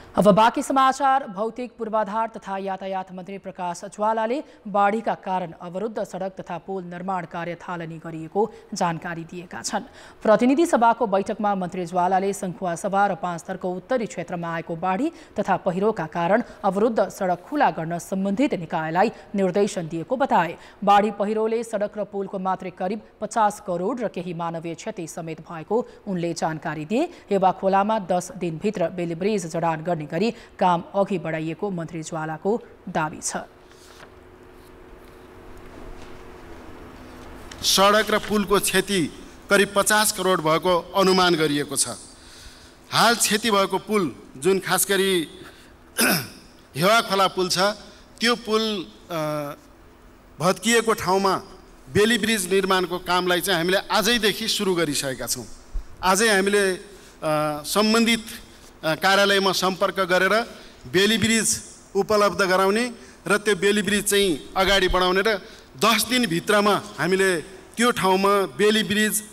अब बाँकी समाचार। भौतिक पूर्वाधार तथा यातायात मन्त्री प्रकाश ज्वालाले बाढीका कारण अवरुद्ध सडक तथा पुल निर्माण कार्य थालनी गरिएको जानकारी दिएका छन्। प्रतिनिधि सभाको बैठकमा मन्त्री ज्वालाले सङ्खुवासभा र पाँचथरको उत्तरी क्षेत्रमा आएको बाढी तथा पहिरोका कारण अवरुद्ध सडक खुला गर्न सम्बन्धित निकायलाई निर्देशन दिएको बताए। बाढी पहिरोले सडक र पुलको मात्रै करिब 50 करोड र केही मानवीय क्षति समेत भएको उनले जानकारी दिए। हेवा खोलामा 10 दिनभित्र बेली ब्रिज जडान गर्ने गरी काम अघि बढाइएको मन्त्री ज्वालाको दाबी छ। सडक र पुलको क्षति करिब 50 करोड भएको अनुमान गरिएको छ। हाल क्षति भएको पुल जुन खास गरी हेवा खोला पुल छ त्यो पुल भत्किएको ठाउँमा बेली ब्रिज निर्माणको कामलाई चाहिँ हामीले आजैदेखि सुरु गरिसकेका छौँ। आजै हामीले सम्बन्धित कार्यालयमा सम्पर्क गरेर बेली ब्रिज उपलब्ध गराउने र त्यो बेली ब्रिज चाहिँ अगाडि बढाउने र 10 दिनभित्रमा हामीले त्यो ठाउँमा बेली ब्रिज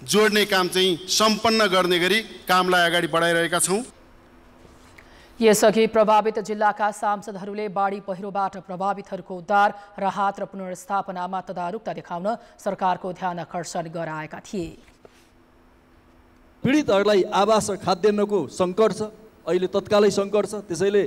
जोड्ने काम चाहिँ सम्पन्न गर्ने गरी कामलाई अगाडि बढाइरहेका छौँ। यसअघि प्रभावित जिल्लाका सांसदहरूले बाढी पहिरोबाट प्रभावितहरूको उद्धार, राहत र पुनर्स्थापनामा तदारुकता देखाउन सरकारको ध्यान आकर्षण गराएका थिए। पीडितहरूलाई आवास र खाद्यान्नको सङ्कट छ, अहिले तत्कालै सङ्कट छ। त्यसैले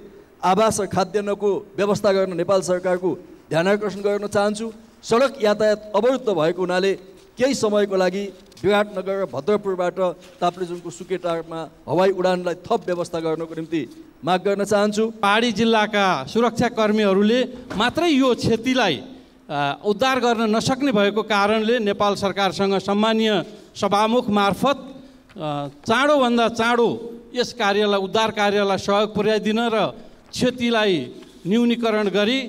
आवास र खाद्यान्नको व्यवस्था गर्न नेपाल सरकारको ध्यान आकर्षण गर्न चाहन्छु। सडक यातायात अवरुद्ध भएको हुनाले केही समयको लागि विराटनगर र भद्रपुरबाट ताप्लेजुङको सुकेटारमा हवाई उडानलाई थप व्यवस्था गर्नको निम्ति माग गर्न चाहन्छु। पहाडी जिल्लाका सुरक्षाकर्मीहरूले मात्रै यो क्षतिलाई उद्धार गर्न नसक्ने भएको कारणले नेपाल सरकारसँग सम्मानीय सभामुख मार्फत चाँडोभन्दा चाँडो यस कार्यलाई उद्धार कार्यलाई सहयोग पुर्याइदिन र क्षतिलाई न्यूनीकरण गरी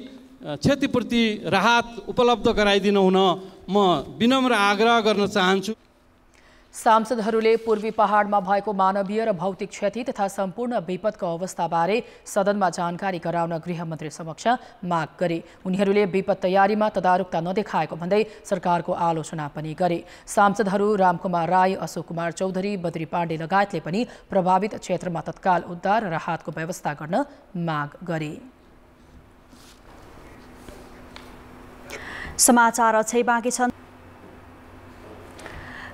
क्षतिपूर्ति राहत उपलब्ध गराइदिन हुन म विनम्र आग्रह गर्न चाहन्छु। सांसदहरूले पूर्वी पहाडमा भएको मानवीय र भौतिक क्षति तथा सम्पूर्ण विपदको अवस्थाबारे सदनमा जानकारी गराउन गृहमन्त्री समक्ष माग गरे। उनीहरूले विपद तयारीमा तदारुकता नदेखाएको भन्दै सरकारको आलोचना पनि गरे। सांसदहरू रामकुमार राई, अशोक कुमार चौधरी, बद्री पाण्डे लगायतले पनि प्रभावित क्षेत्रमा तत्काल उद्धार र राहतको व्यवस्था गर्न माग गरे। समाचार अझै बाँकी छन्।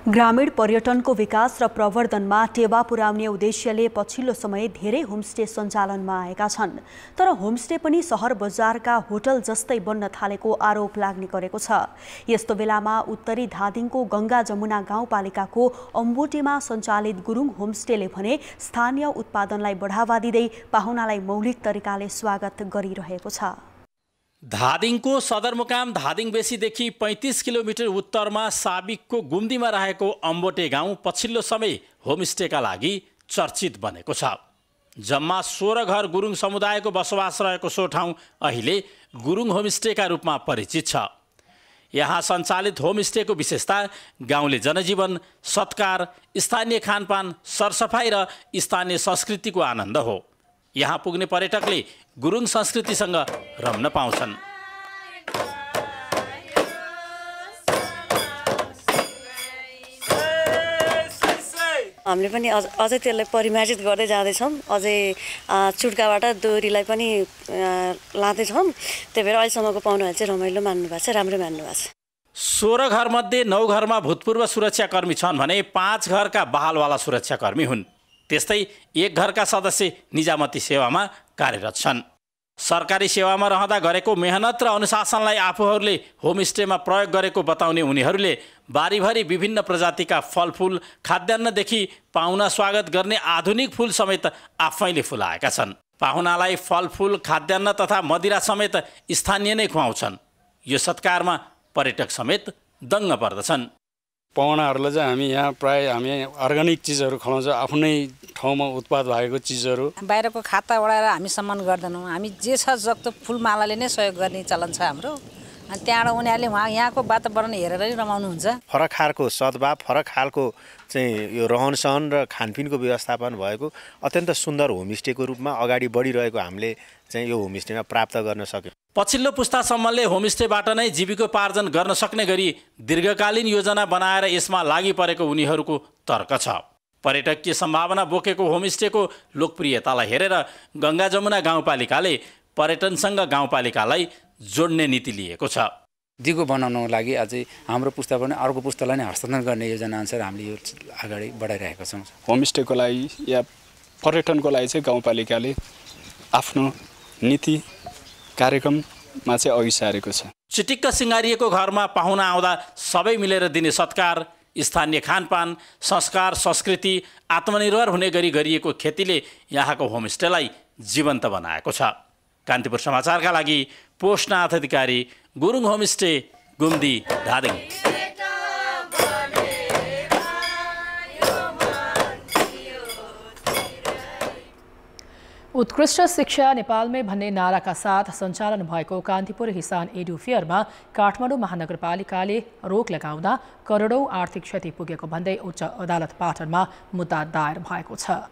ग्रामीण पर्यटनको विकास र प्रवर्धनमा टेवा पुर्याउने उद्देश्यले पछिल्लो समय धेरै होमस्टे सञ्चालनमा आएका छन्। तर होमस्टे पनि सहर बजारका होटल जस्तै बन्न थालेको आरोप लाग्ने गरेको छ। यस्तो बेलामा उत्तरी धादिङको गङ्गा जमुना गाउँपालिकाको अम्बोटेमा सञ्चालित गुरुङ होमस्टेले भने स्थानीय उत्पादनलाई बढावा दिँदै पाहुनालाई मौलिक तरिकाले स्वागत गरिरहेको छ। धादिङको सदरमुकाम धादिङ बेसीदेखि 35 किलोमिटर उत्तरमा साबिकको गुम्दीमा रहेको अम्बोटे गाउँ पछिल्लो समय होमस्टेका लागि चर्चित बनेको छ। जम्मा 16 घर गुरुङ समुदायको बसोबास रहेको सो ठाउँ अहिले गुरुङ होमस्टेका रूपमा परिचित छ। यहाँ सञ्चालित होमस्टेको विशेषता गाउँले जनजीवन, सत्कार, स्थानीय खानपान, सरसफाइ र स्थानीय संस्कृतिको आनन्द हो। यहाँ पुग्ने पर्यटकले गुरुङ संस्कृतिसँग रम्न पाउँछन्। हामीले पनि अझै त्यसलाई परिमार्जित गर्दै जाँदैछौँ। अझै चुड्काबाट दोहोरीलाई पनि लाँदैछौँ। त्यही भएर अहिलेसम्मको पाहुनाहरूले चाहिँ रमाइलो मान्नुभएको छ, राम्रो मान्नुभएको छ। 16 घरमध्ये 9 घरमा भूतपूर्व सुरक्षाकर्मी छन् भने 5 घरका बहालवाला सुरक्षाकर्मी हुन्। त्यस्तै 1 घरका सदस्य निजामती सेवामा कार्यरत छन्। सरकारी सेवामा रहँदा गरेको मेहनत र अनुशासनलाई आफूहरूले होमस्टेमा प्रयोग गरेको बताउने उनीहरूले बारीभरि विभिन्न प्रजातिका फलफुल, खाद्यान्नदेखि पाहुना स्वागत गर्ने आधुनिक फुल समेत आफैले फुलाएका छन्। पाहुनालाई फलफुल, खाद्यान्न तथा मदिरा समेत स्थानीय नै खुवाउँछन्। यो सत्कारमा पर्यटक समेत दङ्ग पर्दछन्। पाहुनाहरूलाई चाहिँ हामी यहाँ प्राय हामी अर्ग्यानिक चिजहरू खुवाउँछौँ, आफ्नै ठाउँमा उत्पाद भएको चिजहरू। बाहिरको खाता बढाएर हामी सम्मान गर्दैनौँ। हामी जे छ जस्तो फुलमालाले नै सहयोग गर्ने चलन छ हाम्रो। अनि त्यहाँबाट उनीहरूले यहाँको वातावरण हेरेर नै रमाउनुहुन्छ। फरक खालको सद्भाव, फरक खालको चाहिँ यो रहनसहन र खानपिनको व्यवस्थापन भएको अत्यन्त सुन्दर होमस्टेको रूपमा अगाडि बढिरहेको हामीले चाहिँ यो होमस्टेमा प्राप्त गर्न सक्यौँ। पछिल्लो पुस्तासम्मले होमस्टेबाट नै जीविकोपार्जन गर्न सक्ने गरी दीर्घकालीन योजना बनाएर यसमा लागि परेको उनीहरूको तर्क छ। पर्यटकीय सम्भावना बोकेको होमस्टेको लोकप्रियतालाई हेरेर गङ्गा जमुना गाउँपालिकाले पर्यटनसँग गाउँपालिकालाई जोड्ने नीति लिएको छ। दिगो बनाउनको लागि अझै हाम्रो पुस्ता पनि अर्को पुस्तालाई नै हस्तान्तरण गर्ने योजना अनुसार हामीले यो अगाडि बढाइरहेका छौँ। होमस्टेको लागि या पर्यटनको लागि चाहिँ गाउँपालिकाले आफ्नो नीति कार्यक्रममा चाहिँ अघि सारेको छ। चिटिक्क सिँगारिएको घरमा पाहुना आउँदा सबै मिलेर दिने सत्कार, स्थानीय खानपान, संस्कार, संस्कृति, आत्मनिर्भर हुने गरी गरिएको खेतीले यहाँको होमस्टेलाई जीवन्त बनाएको छ। कान्तिपुर समाचारका लागि पोषनाथ अधिकारी, गुरुङ होमस्टे, गुम्दी, धादिङ। उत्कृष्ट शिक्षा नेपालमै भन्ने नाराका साथ सञ्चालन भएको कान्तिपुर हिसान एडु फेयरमा काठमाडौँ महानगरपालिकाले रोक लगाउँदा करोडौँ आर्थिक क्षति पुगेको भन्दै उच्च अदालत पाटनमा मुद्दा दायर भएको छ।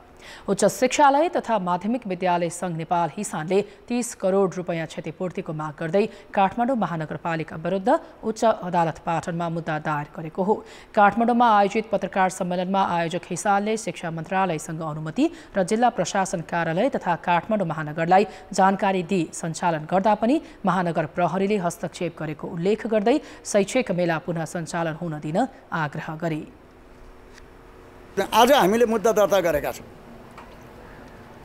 उच्च शिक्षालय तथा माध्यमिक विद्यालय संघ नेपाल हिसानले 30 करोड रुपैयाँ क्षतिपूर्तिको माग गर्दै काठमाडौँ महानगरपालिका विरुद्ध उच्च अदालत पाटनमा मुद्दा दायर गरेको हो। काठमाडौँमा आयोजित पत्रकार सम्मेलनमा आयोजक हिसानले शिक्षा मन्त्रालयसँग अनुमति र जिल्ला प्रशासन कार्यालय तथा काठमाडौँ महानगरलाई जानकारी दिई सञ्चालन गर्दा पनि महानगर प्रहरीले हस्तक्षेप गरेको उल्लेख गर्दै शैक्षिक मेला पुनः सञ्चालन हुन दिन आग्रह गरे। आज हामीले मुद्दा दर्ता गरेका छौँ,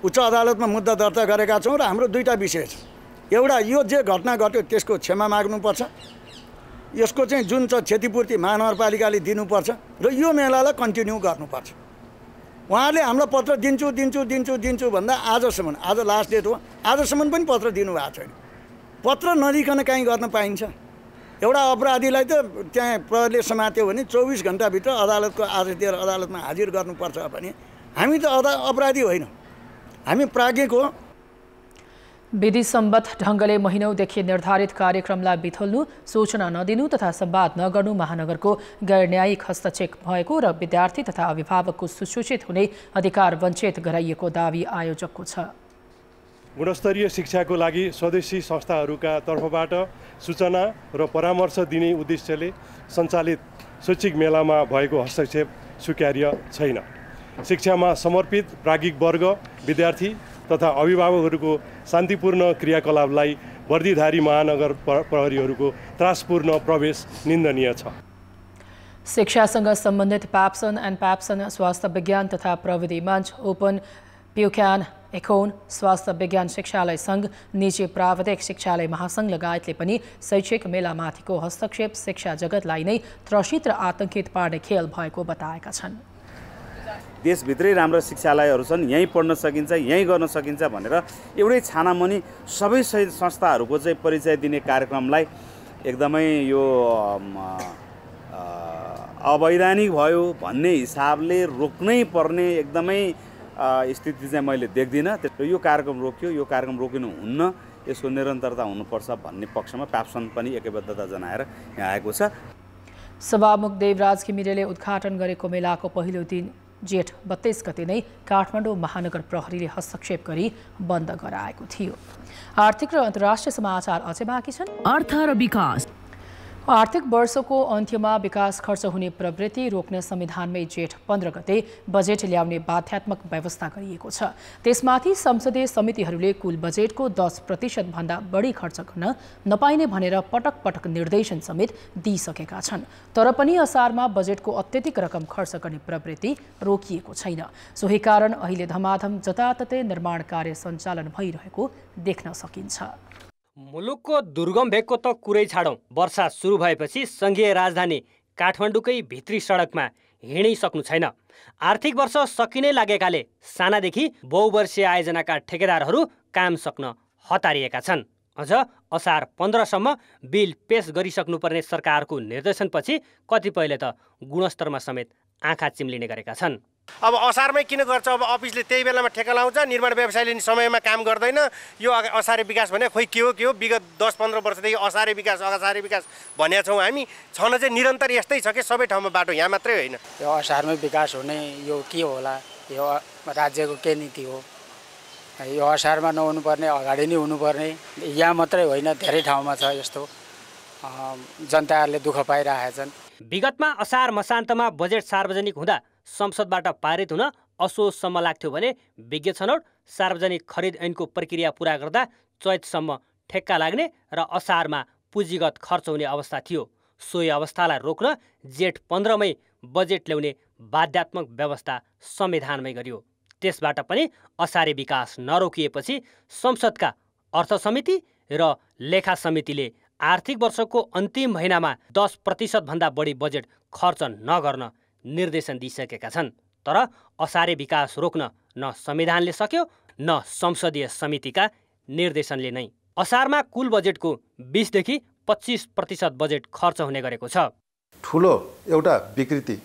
उच्च अदालतमा मुद्दा दर्ता गरेका छौँ र हाम्रो दुईटा विषय छ। एउटा यो जे घटना घट्यो त्यसको क्षमा माग्नुपर्छ, यसको चाहिँ जुन छ क्षतिपूर्ति महानगरपालिकाले दिनुपर्छ र यो मेलालाई कन्टिन्यू गर्नुपर्छ। उहाँहरूले हामीलाई पत्र दिन्छु दिन्छु दिन्छु दिन्छु भन्दा आजसम्म, आज लास्ट डेट हो, आजसम्म पनि पत्र दिनुभएको छैन। पत्र नदिकन काहीँ गर्न पाइन्छ? एउटा अपराधीलाई त त्यहाँ प्रहरीले समात्यो भने 24 घण्टाभित्र अदालतको आदेश दिएर अदालतमा हाजिर गर्नुपर्छ भने हामी त अपराधी होइन, हामी प्राज्ञिक हो। विधि सम्बद्ध ढङ्गले महिनौदेखि निर्धारित कार्यक्रमलाई बिथोल्नु, सूचना नदिनु तथा संवाद नगर्नु महानगरको गैर न्यायिक हस्तक्षेप भएको र विद्यार्थी तथा अभिभावकको सुसूचित हुने अधिकार वञ्चित गराइएको दावी आयोजकको छ। गुणस्तरीय शिक्षाको लागि स्वदेशी संस्थाहरूका तर्फबाट सूचना र परामर्श दिने उद्देश्यले सञ्चालित शैक्षिक मेलामा भएको हस्तक्षेप स्वीकार्य छैन। शिक्षामा समर्पित प्राज्ञिक वर्ग, विद्यार्थी तथा अभिभावकहरूको शान्तिपूर्ण क्रियाकलापलाई वर्दीधारी महानगर प्रहरीहरूको त्रासपूर्ण प्रवेश निन्दनीय छ। शिक्षासँग सम्बन्धित प्याप्सन एन्ड प्याप्सन स्वास्थ्य विज्ञान तथा प्रविधि मञ्च, ओपन प्युक्यान, एकोन, स्वास्थ्य विज्ञान शिक्षालय सङ्घ, निजी प्राविधिक शिक्षालय महासङ्घ लगायतले पनि शैक्षिक मेलामाथिको हस्तक्षेप शिक्षा जगतलाई नै त्रसित र आतंकित पार्ने खेल भएको बताएका छन्। देशभित्रै राम्रो शिक्षालयहरू छन्, यहीँ पढ्न सकिन्छ, यहीँ गर्न सकिन्छ भनेर एउटै छानामुनि सबै संस्थाहरूको चाहिँ परिचय दिने कार्यक्रमलाई एकदमै यो अवैधानिक भयो भन्ने हिसाबले रोक्नै पर्ने एकदमै स्थिति चाहिँ मैले देख्दिनँ। यो कार्यक्रम रोक्यो, यो कार्यक्रम रोकिनु हुन्न, यसको निरन्तरता हुनुपर्छ भन्ने पक्षमा प्याप्सन पनि एकबद्धता जनाएर यहाँ आएको छ। सभामुख देवराज घिमिरेले उद्घाटन गरेको मेलाको पहिलो दिन जेठ 32 गते नै काठमाडौँ महानगर प्रहरीले हस्तक्षेप गरी बन्द गराएको थियो। आर्थिक र अन्तर्राष्ट्रिय समाचार अझै बाँकी छन्। अर्थ र विकास। आर्थिक वर्षको अन्त्यमा विकास खर्च हुने प्रवृत्ति रोक्न संविधानमै जेठ 15 गते बजेट ल्याउने बाध्यात्मक व्यवस्था गरिएको छ। त्यसमाथि संसदीय समितिहरूले कुल बजेटको 10% भन्दा बढी खर्च गर्न नपाइने भनेर पटक पटक निर्देशन समेत दिइसकेका छन्। तर पनि असारमा बजेटको अत्यधिक रकम खर्च गर्ने प्रवृत्ति रोकिएको छैन। सोही कारण अहिले धमाधम जताततै निर्माण कार्य सञ्चालन भइरहेको देख्न सकिन्छ। मुलुकको दुर्गम भेगको त कुरै छाडौँ, वर्षा सुरु भएपछि सङ्घीय राजधानी काठमाडौँकै भित्री सडकमा हिँडिसक्नु छैन। आर्थिक वर्ष सकिनै लागेकाले सानादेखि बहुवर्षीय आयोजनाका ठेकेदारहरू काम सक्न हतारिएका छन्। अझ असार 15सम्म बिल पेश गरिसक्नुपर्ने सरकारको निर्देशनपछि कतिपयले त गुणस्तरमा समेत आँखा चिम्लिने गरेका छन्। अब असारमै किन गर्छ? अब अफिसले त्यही बेलामा ठेका लाउँछ, निर्माण व्यवसायले समयमा काम गर्दैन। यो असारे विकास भने खोइ के हो विगत 10-15 वर्षदेखि असारे विकास भनेका छौँ हामी। छन चाहिँ निरन्तर यस्तै छ कि सबै ठाउँमा बाटो, यहाँ मात्रै होइन। यो असारमै विकास हुने यो के होला? यो राज्यको के नीति हो? यो असारमा नहुनुपर्ने अगाडि नै हुनुपर्ने, यहाँ मात्रै होइन धेरै ठाउँमा छ यस्तो। जनताहरूले दुःख पाइरहेछन्। विगतमा असार मसान्तमा बजेट सार्वजनिक हुँदा संसदबाट पारित हुन असोजसम्म लाग्थ्यो भने विज्ञ छनौट सार्वजनिक खरिद ऐनको प्रक्रिया पूरा गर्दा चैतसम्म ठेक्का लाग्ने र असारमा पुँजीगत खर्च हुने अवस्था थियो। सोही अवस्थालाई रोक्न जेठ 15मै बजेट ल्याउने बाध्यात्मक व्यवस्था संविधानमै गरियो। त्यसबाट पनि असारे विकास नरोकिएपछि संसदका अर्थ समिति र लेखा समितिले आर्थिक वर्षको अन्तिम महिनामा 10% भन्दा बढी बजेट खर्च नगर्न निर्देशन दिइसकेका छन्। तर असारे विकास रोक्न न संविधानले सक्यो न संसदीय समितिका निर्देशनले नै। असारमा कुल बजेटको 20देखि 25% बजेट खर्च हुने गरेको छ। ठुलो एउटा विकृति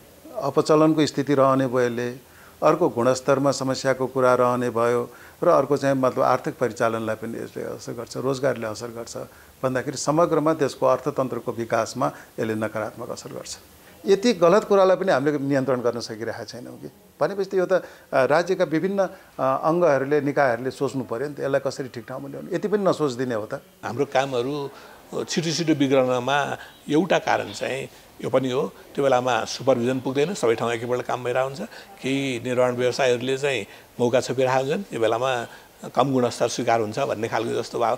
अपचलनको स्थिति रहने भएले, अर्को गुणस्तरमा समस्याको कुरा रहने भयो र अर्को चाहिँ मतलब आर्थिक परिचालनलाई पनि यसले असर गर्छ, रोजगारले असर गर्छ भन्दाखेरि समग्रमा देशको अर्थतन्त्रको विकासमा यसले नकारात्मक असर गर्छ। यति गलत कुरालाई पनि हामीले नियन्त्रण गर्न सकिरहेका छैनौँ कि भनेपछि यो त राज्यका विभिन्न अङ्गहरूले निकायहरूले सोच्नु पर्यो नि त, यसलाई कसरी ठिक ठाउँमा ल्याउनु। यति पनि नसोचिदिने हो त। हाम्रो कामहरू छिटो बिग्रनमा एउटा कारण चाहिँ यो पनि हो, त्यो बेलामा सुपरभिजन पुग्दैन, सबै ठाउँ एकैपल्ट काम भइरहेको हुन्छ। केही निर्माण व्यवसायहरूले चाहिँ मौका छोपिरहेका हुन्छन्, यो बेलामा कम गुणस्तर स्वीकार हुन्छ भन्ने खालको जस्तो भाव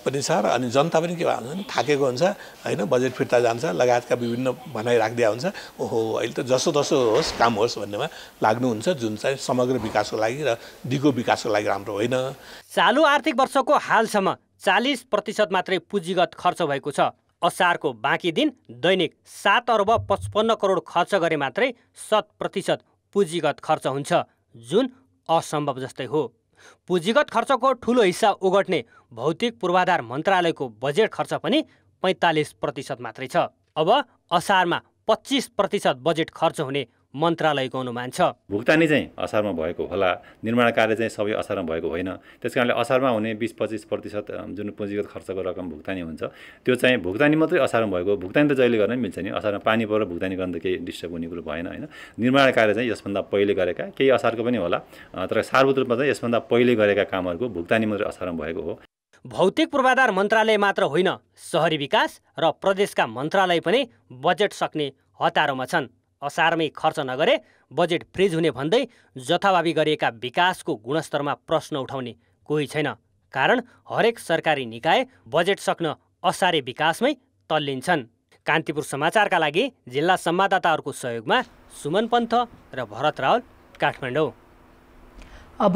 पनि छ। र अनि जनता पनि के भएको हुन्छ, थाकेको हुन्छ होइन, बजेट फिर्ता जान्छ लगायतका विभिन्न भनाइ राखिदिया हुन्छ। ओहो अहिले त जसोतसो होस् काम होस् भन्नेमा लाग्नुहुन्छ, जुन चाहिँ समग्र विकासको लागि र दिगो विकासको लागि राम्रो होइन। चालु आर्थिक वर्षको हालसम्म 40% मात्रै पुँजीगत खर्च भएको छ। असारको बाँकी दिन दैनिक 7 अर्ब 55 करोड खर्च गरे मात्रै 100% पुँजीगत खर्च हुन्छ, जुन असम्भव जस्तै हो। पुँजीगत खर्चको ठूलो हिस्सा ओगट्ने भौतिक पूर्वाधार मन्त्रालयको बजेट खर्च पनि 45% मात्रै छ। अब असारमा 25% बजेट खर्च हुने मन्त्रालयको अनुमान छ। भुक्तानी चाहिँ असारमा भएको होला, निर्माण कार्य चाहिँ सबै असारमा भएको होइन। त्यसकारणले असारमा हुने 20-25% जुन पुँजीगत खर्चको रकम भुक्तानी हुन्छ त्यो चाहिँ भुक्तानी मात्रै असारमा भएको। भुक्तानी त जहिले गर्न मिल्छ नि, असारमा पानी परेर भुक्तानी गर्न त केही डिस्टर्ब हुने कुरो भएन होइन। निर्माण कार्य चाहिँ यसभन्दा पहिले गरेका, केही असारको पनि होला, तर सार्वत्रिक रूपमा चाहिँ यसभन्दा पहिले गरेका कामहरूको भुक्तानी मात्रै असारमा भएको हो। भौतिक पूर्वाधार मन्त्रालय मात्र होइन, शहरी विकास र प्रदेशका मन्त्रालय पनि बजेट सक्ने हतारोमा छन्। असारमै खर्च नगरे बजेट फ्रिज हुने भन्दै जथाभावी गरिएका विकासको गुणस्तरमा प्रश्न उठाउने कोही छैन। कारण हरेक सरकारी निकाय बजेट सक्न असारे विकासमै तल्लिन्छन्। कान्तिपुर समाचारका लागि जिल्ला संवाददाताहरूको सहयोगमा सुमन पन्थ र भरत रावल, काठमाडौँ। अब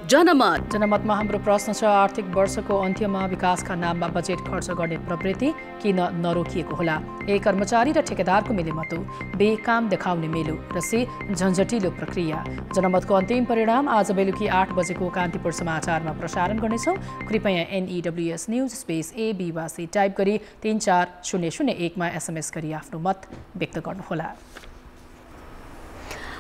जनमतमा हाम्रो प्रश्न छ, आर्थिक वर्षको अन्त्यमा विकासका नाममा बजेट खर्च गर्ने प्रवृत्ति किन नरोकिएको होला? ए, कर्मचारी र ठेकेदारको मिलेमतो, बे, काम देखाउने मेलो, र सी, झन्झटिलो प्रक्रिया। जनमतको अन्तिम परिणाम आज बेलुकी 8 बजेको कान्तिपुर समाचारमा प्रसारण गर्नेछौँ। कृपया NEWS न्युज स्पेस AB वा C टाइप गरी 34001मा SMS गरी आफ्नो मत व्यक्त गर्नुहोला।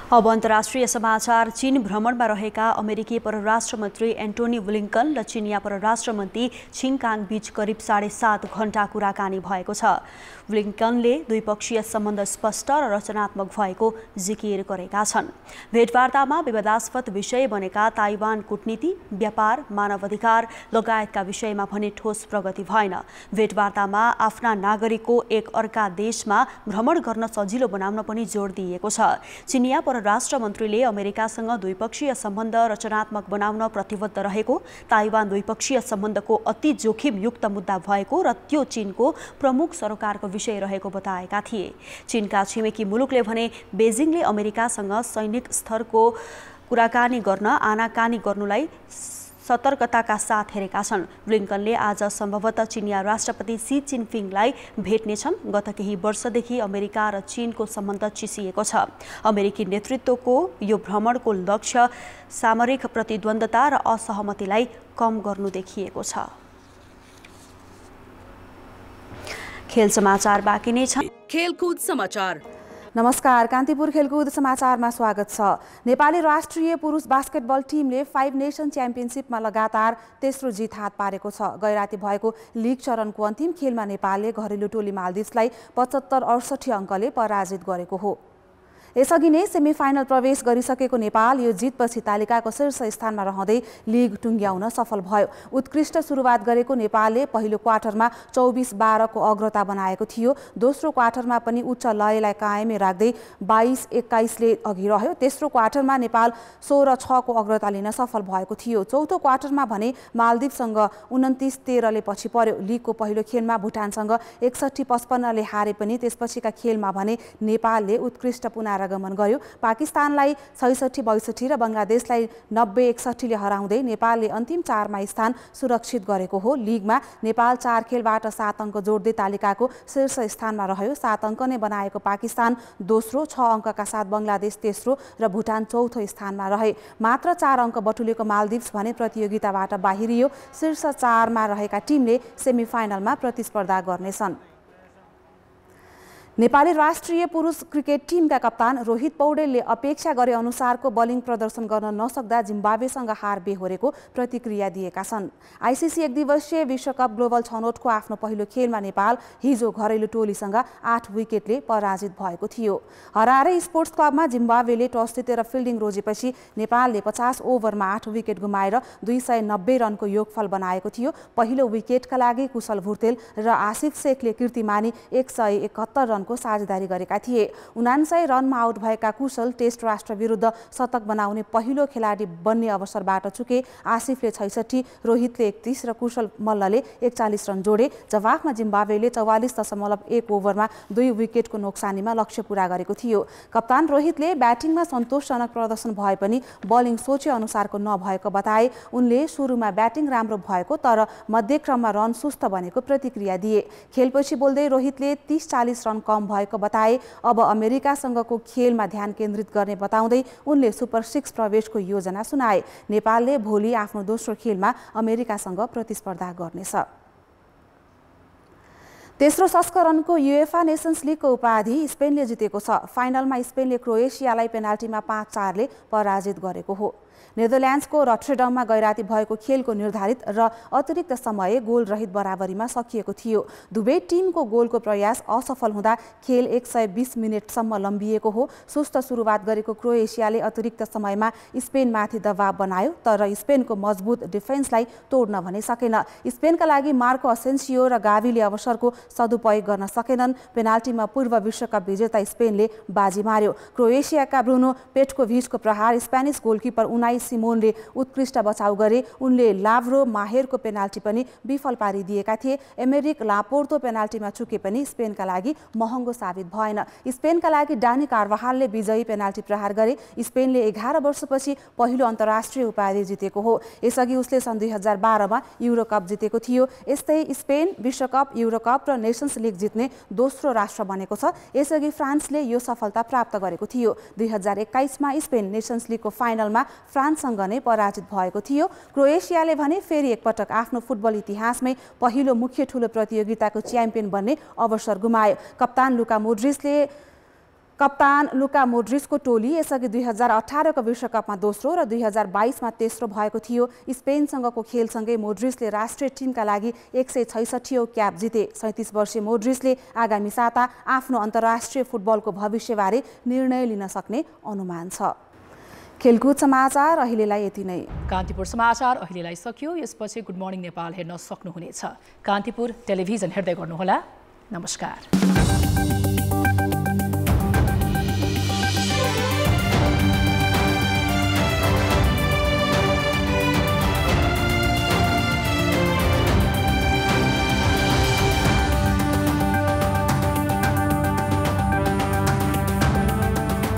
अब अन्तर्राष्ट्रिय समाचार। चीन भ्रमणमा रहेका अमेरिकी परराष्ट्र मन्त्री एन्टोनी ब्लिङ्कन र चिनिया परराष्ट्र मन्त्री छिङकाङ बीच करिब 7.5 घण्टा कुराकानी भएको छ। ब्लिङ्कनले द्विपक्षीय सम्बन्ध स्पष्ट र रचनात्मक भएको जिकिर गरेका छन्। भेटवार्तामा विवादास्पद विषय बनेका ताइवान कूटनीति, व्यापार, मानवाधिकार लगायतका विषयमा भने ठोस प्रगति भएन। भेटवार्तामा आफ्ना नागरिकको एक अर्का देशमा भ्रमण गर्न सजिलो बनाउन पनि जोड दिइएको छ। चिनिया परराष्ट्र मन्त्रीले अमेरिकासँग द्विपक्षीय सम्बन्ध रचनात्मक बनाउन प्रतिबद्ध रहेको, ताइवान द्विपक्षीय सम्बन्धको अति जोखिमयुक्त मुद्दा भएको र त्यो चीनको प्रमुख सरोकारको विषय रहेको बताएका थिए। चीनका छिमेकी मुलुकले भने बेजिङले अमेरिकासँग सैनिक स्तरको कुराकानी गर्न आनाकानी गर्नुलाई सतर्कताका साथ हेरेका छन्। ब्लिङ्कनले आज सम्भवतः चिनिया राष्ट्रपति सी जिनपिङलाई भेट्नेछन्। गत केही वर्षदेखि अमेरिका र चीनको सम्बन्ध चिसिएको छ। अमेरिकी नेतृत्वको यो भ्रमणको लक्ष्य सामरिक प्रतिद्वन्द्वता र असहमतिलाई कम गर्नु देखिएको छ। खेल समाचार बाँकी नै छ। खेलकुद समाचार। नमस्कार, कान्तिपुर खेलकुद समाचारमा स्वागत छ। नेपाली राष्ट्रिय पुरुष बास्केटबल टिमले 5 नेसन च्याम्पियनसिपमा लगातार तेस्रो जित हात पारेको छ। गैराती भएको लिग चरणको अन्तिम खेलमा नेपालले घरेलु टोली माल्दिभ्सलाई 75-68 अङ्कले पराजित गरेको हो। यसअघि नै सेमिफाइनल प्रवेश गरिसकेको नेपाल यो जितपछि तालिकाको शीर्ष स्थानमा रहँदै लिग टुङ्ग्याउन सफल भयो। उत्कृष्ट सुरुवात गरेको नेपालले पहिलो क्वार्टरमा 24-12 को अग्रता बनाएको थियो। दोस्रो क्वार्टरमा पनि उच्च लयलाई कायमै राख्दै 22-21 ले अघि रह्यो। तेस्रो क्वार्टरमा नेपाल 16-6 को अग्रता लिन सफल भएको थियो। चौथो क्वार्टरमा भने मालदिभसँग 29-13 ले पछि पर्यो। लिगको पहिलो खेलमा भुटानसँग 61-55 ले हारे पनि त्यसपछिका खेलमा भने नेपालले उत्कृष्ट पुनरागमन गर्यो। पाकिस्तानलाई 66-62 र बङ्गलादेशलाई 90-61 ले हराउँदै नेपालले अन्तिम 4 मा स्थान सुरक्षित गरेको हो। लिगमा नेपाल 4 खेलबाट 7 अङ्क जोड्दै तालिकाको शीर्ष स्थानमा रह्यो। 7 अङ्क नै बनाएको पाकिस्तान दोस्रो, 6 अङ्कका साथ बङ्गलादेश तेस्रो र भुटान चौथो स्थानमा रहे। मात्र 4 अङ्क बटुलेको मालदिभ्स भने प्रतियोगिताबाट बाहिरियो। शीर्ष 4 मा रहेका टिमले सेमिफाइनलमा प्रतिस्पर्धा गर्नेछन्। नेपाली राष्ट्रिय पुरुष क्रिकेट टिमका कप्तान रोहित पौडेलले अपेक्षा गरे अनुसारको बलिङ प्रदर्शन गर्न नसक्दा जिम्बाब्वेसँग हार बेहोरेको प्रतिक्रिया दिएका छन्। आइसिसी एकदिवसीय विश्वकप ग्लोबल छनौटको आफ्नो पहिलो खेलमा नेपाल हिजो घरेलु टोलीसँग 8 विकेटले पराजित भएको थियो। हरारे स्पोर्ट्स क्लबमा जिम्बाब्वेले टस जितेर फिल्डिङ रोजेपछि नेपालले 50 ओभरमा 8 विकेट गुमाएर 290 रनको योगफल बनाएको थियो। पहिलो विकेटका लागि कुशल भुर्तेल र आसिफ शेखले कीर्तिमानी 171 रन को साझेदारी गरेका थिए। 79 रनमा आउट भएका कुशल टेस्ट राष्ट्र विरुद्ध शतक बनाउने पहिलो खेलाडी बन्ने अवसरबाट चुके। आसिफले 66, रोहितले 31 र कुशल मल्लले 41 रन जोडे। जवाफमा जिम्बाब्वेले 44.1 ओभरमा 2 विकेटको नोक्सानीमा लक्ष्य पूरा गरेको थियो। कप्तान रोहितले ब्याटिङमा सन्तोषजनक प्रदर्शन भए पनि बलिङ सोचे अनुसारको नभएको बताए। उनले सुरुमा ब्याटिङ राम्रो भएको तर मध्यक्रममा रन सुस्त बनेको प्रतिक्रिया दिए। खेलपछि बोल्दै रोहितले 30-40 रन कम भएको बताए। अब अमेरिकासँगको खेलमा ध्यान केन्द्रित गर्ने बताउँदै उनले सुपर 6 प्रवेशको योजना सुनाए। नेपालले भोलि आफ्नो दोस्रो खेलमा अमेरिकासँग प्रतिस्पर्धा गर्नेछ। तेस्रो संस्करणको युएफा नेसन्स लिगको उपाधि स्पेनले जितेको छ। फाइनलमा स्पेनले क्रोएसियालाई पेनाल्टीमा 5-4ले पराजित गरेको हो। नेदरल्यान्ड्सको रटरडममा गैराती भएको खेलको निर्धारित र अतिरिक्त समय गोल रहित बराबरीमा सकिएको थियो। दुवै टिमको गोलको प्रयास असफल हुँदा खेल 120 मिनेटसम्म लम्बिएको हो। सुस्त सुरुवात गरेको क्रोएसियाले अतिरिक्त समयमा स्पेनमाथि दबाव बनायो तर स्पेनको मजबुत डिफेन्सलाई तोड्न भने सकेन। स्पेनका लागि मार्को असेन्सियो र गावीले अवसरको सदुपयोग गर्न सकेनन्। पेनाल्टीमा पूर्व विश्वकप विजेता स्पेनले बाजी मार्यो। क्रोएसियाका ब्रुनो पेट्कोभिचको प्रहार स्पेनिस गोलकिपर उनाई सिमोनले उत्कृष्ट बचाउ गरे। उनले लाभ्रो माहेरको पेनाल्टी पनि विफल पारिदिएका थिए। एमेरिक लापोर्तो पेनाल्टीमा चुके पनि स्पेनका लागि महँगो साबित भएन। स्पेनका लागि डानी कार्वाहालले विजयी पेनाल्टी प्रहार गरे। स्पेनले 11 वर्षपछि पहिलो अन्तर्राष्ट्रिय उपाधि जितेको हो। यसअघि उसले सन् 2012मा युरोकप जितेको थियो। यस्तै स्पेन विश्वकप, युरोकप र नेसन्स लिग जित्ने दोस्रो राष्ट्र बनेको छ। यसअघि फ्रान्सले यो सफलता प्राप्त गरेको थियो। 2021मा स्पेन नेसन्स लिगको फाइनलमा फ्रान्ससँग नै पराजित भएको थियो। क्रोएसियाले भने फेरि एकपटक आफ्नो फुटबल इतिहासमै पहिलो मुख्य ठुलो प्रतियोगिताको च्याम्पियन बन्ने अवसर गुमायो। कप्तान लुका मोड्रिचको टोली यसअघि 2018को विश्वकपमा दोस्रो र 2022मा तेस्रो भएको थियो। स्पेनसँगको खेलसँगै मोड्रिचले राष्ट्रिय टिमका लागि 166औं क्याप जिते। 37 वर्षीय मोड्रिचले आगामी साता आफ्नो अन्तर्राष्ट्रिय फुटबलको भविष्यबारे निर्णय लिन सक्ने अनुमान छ। खेलकुद समाचार अहिलेलाई यति नै। कान्तिपुर समाचार अहिलेलाई सकियो। यसपछि गुड मर्निङ नेपाल हेर्न सक्नुहुनेछ। कान्तिपुर टेलिभिजन हेर्दै गर्नुहोला। नमस्कार।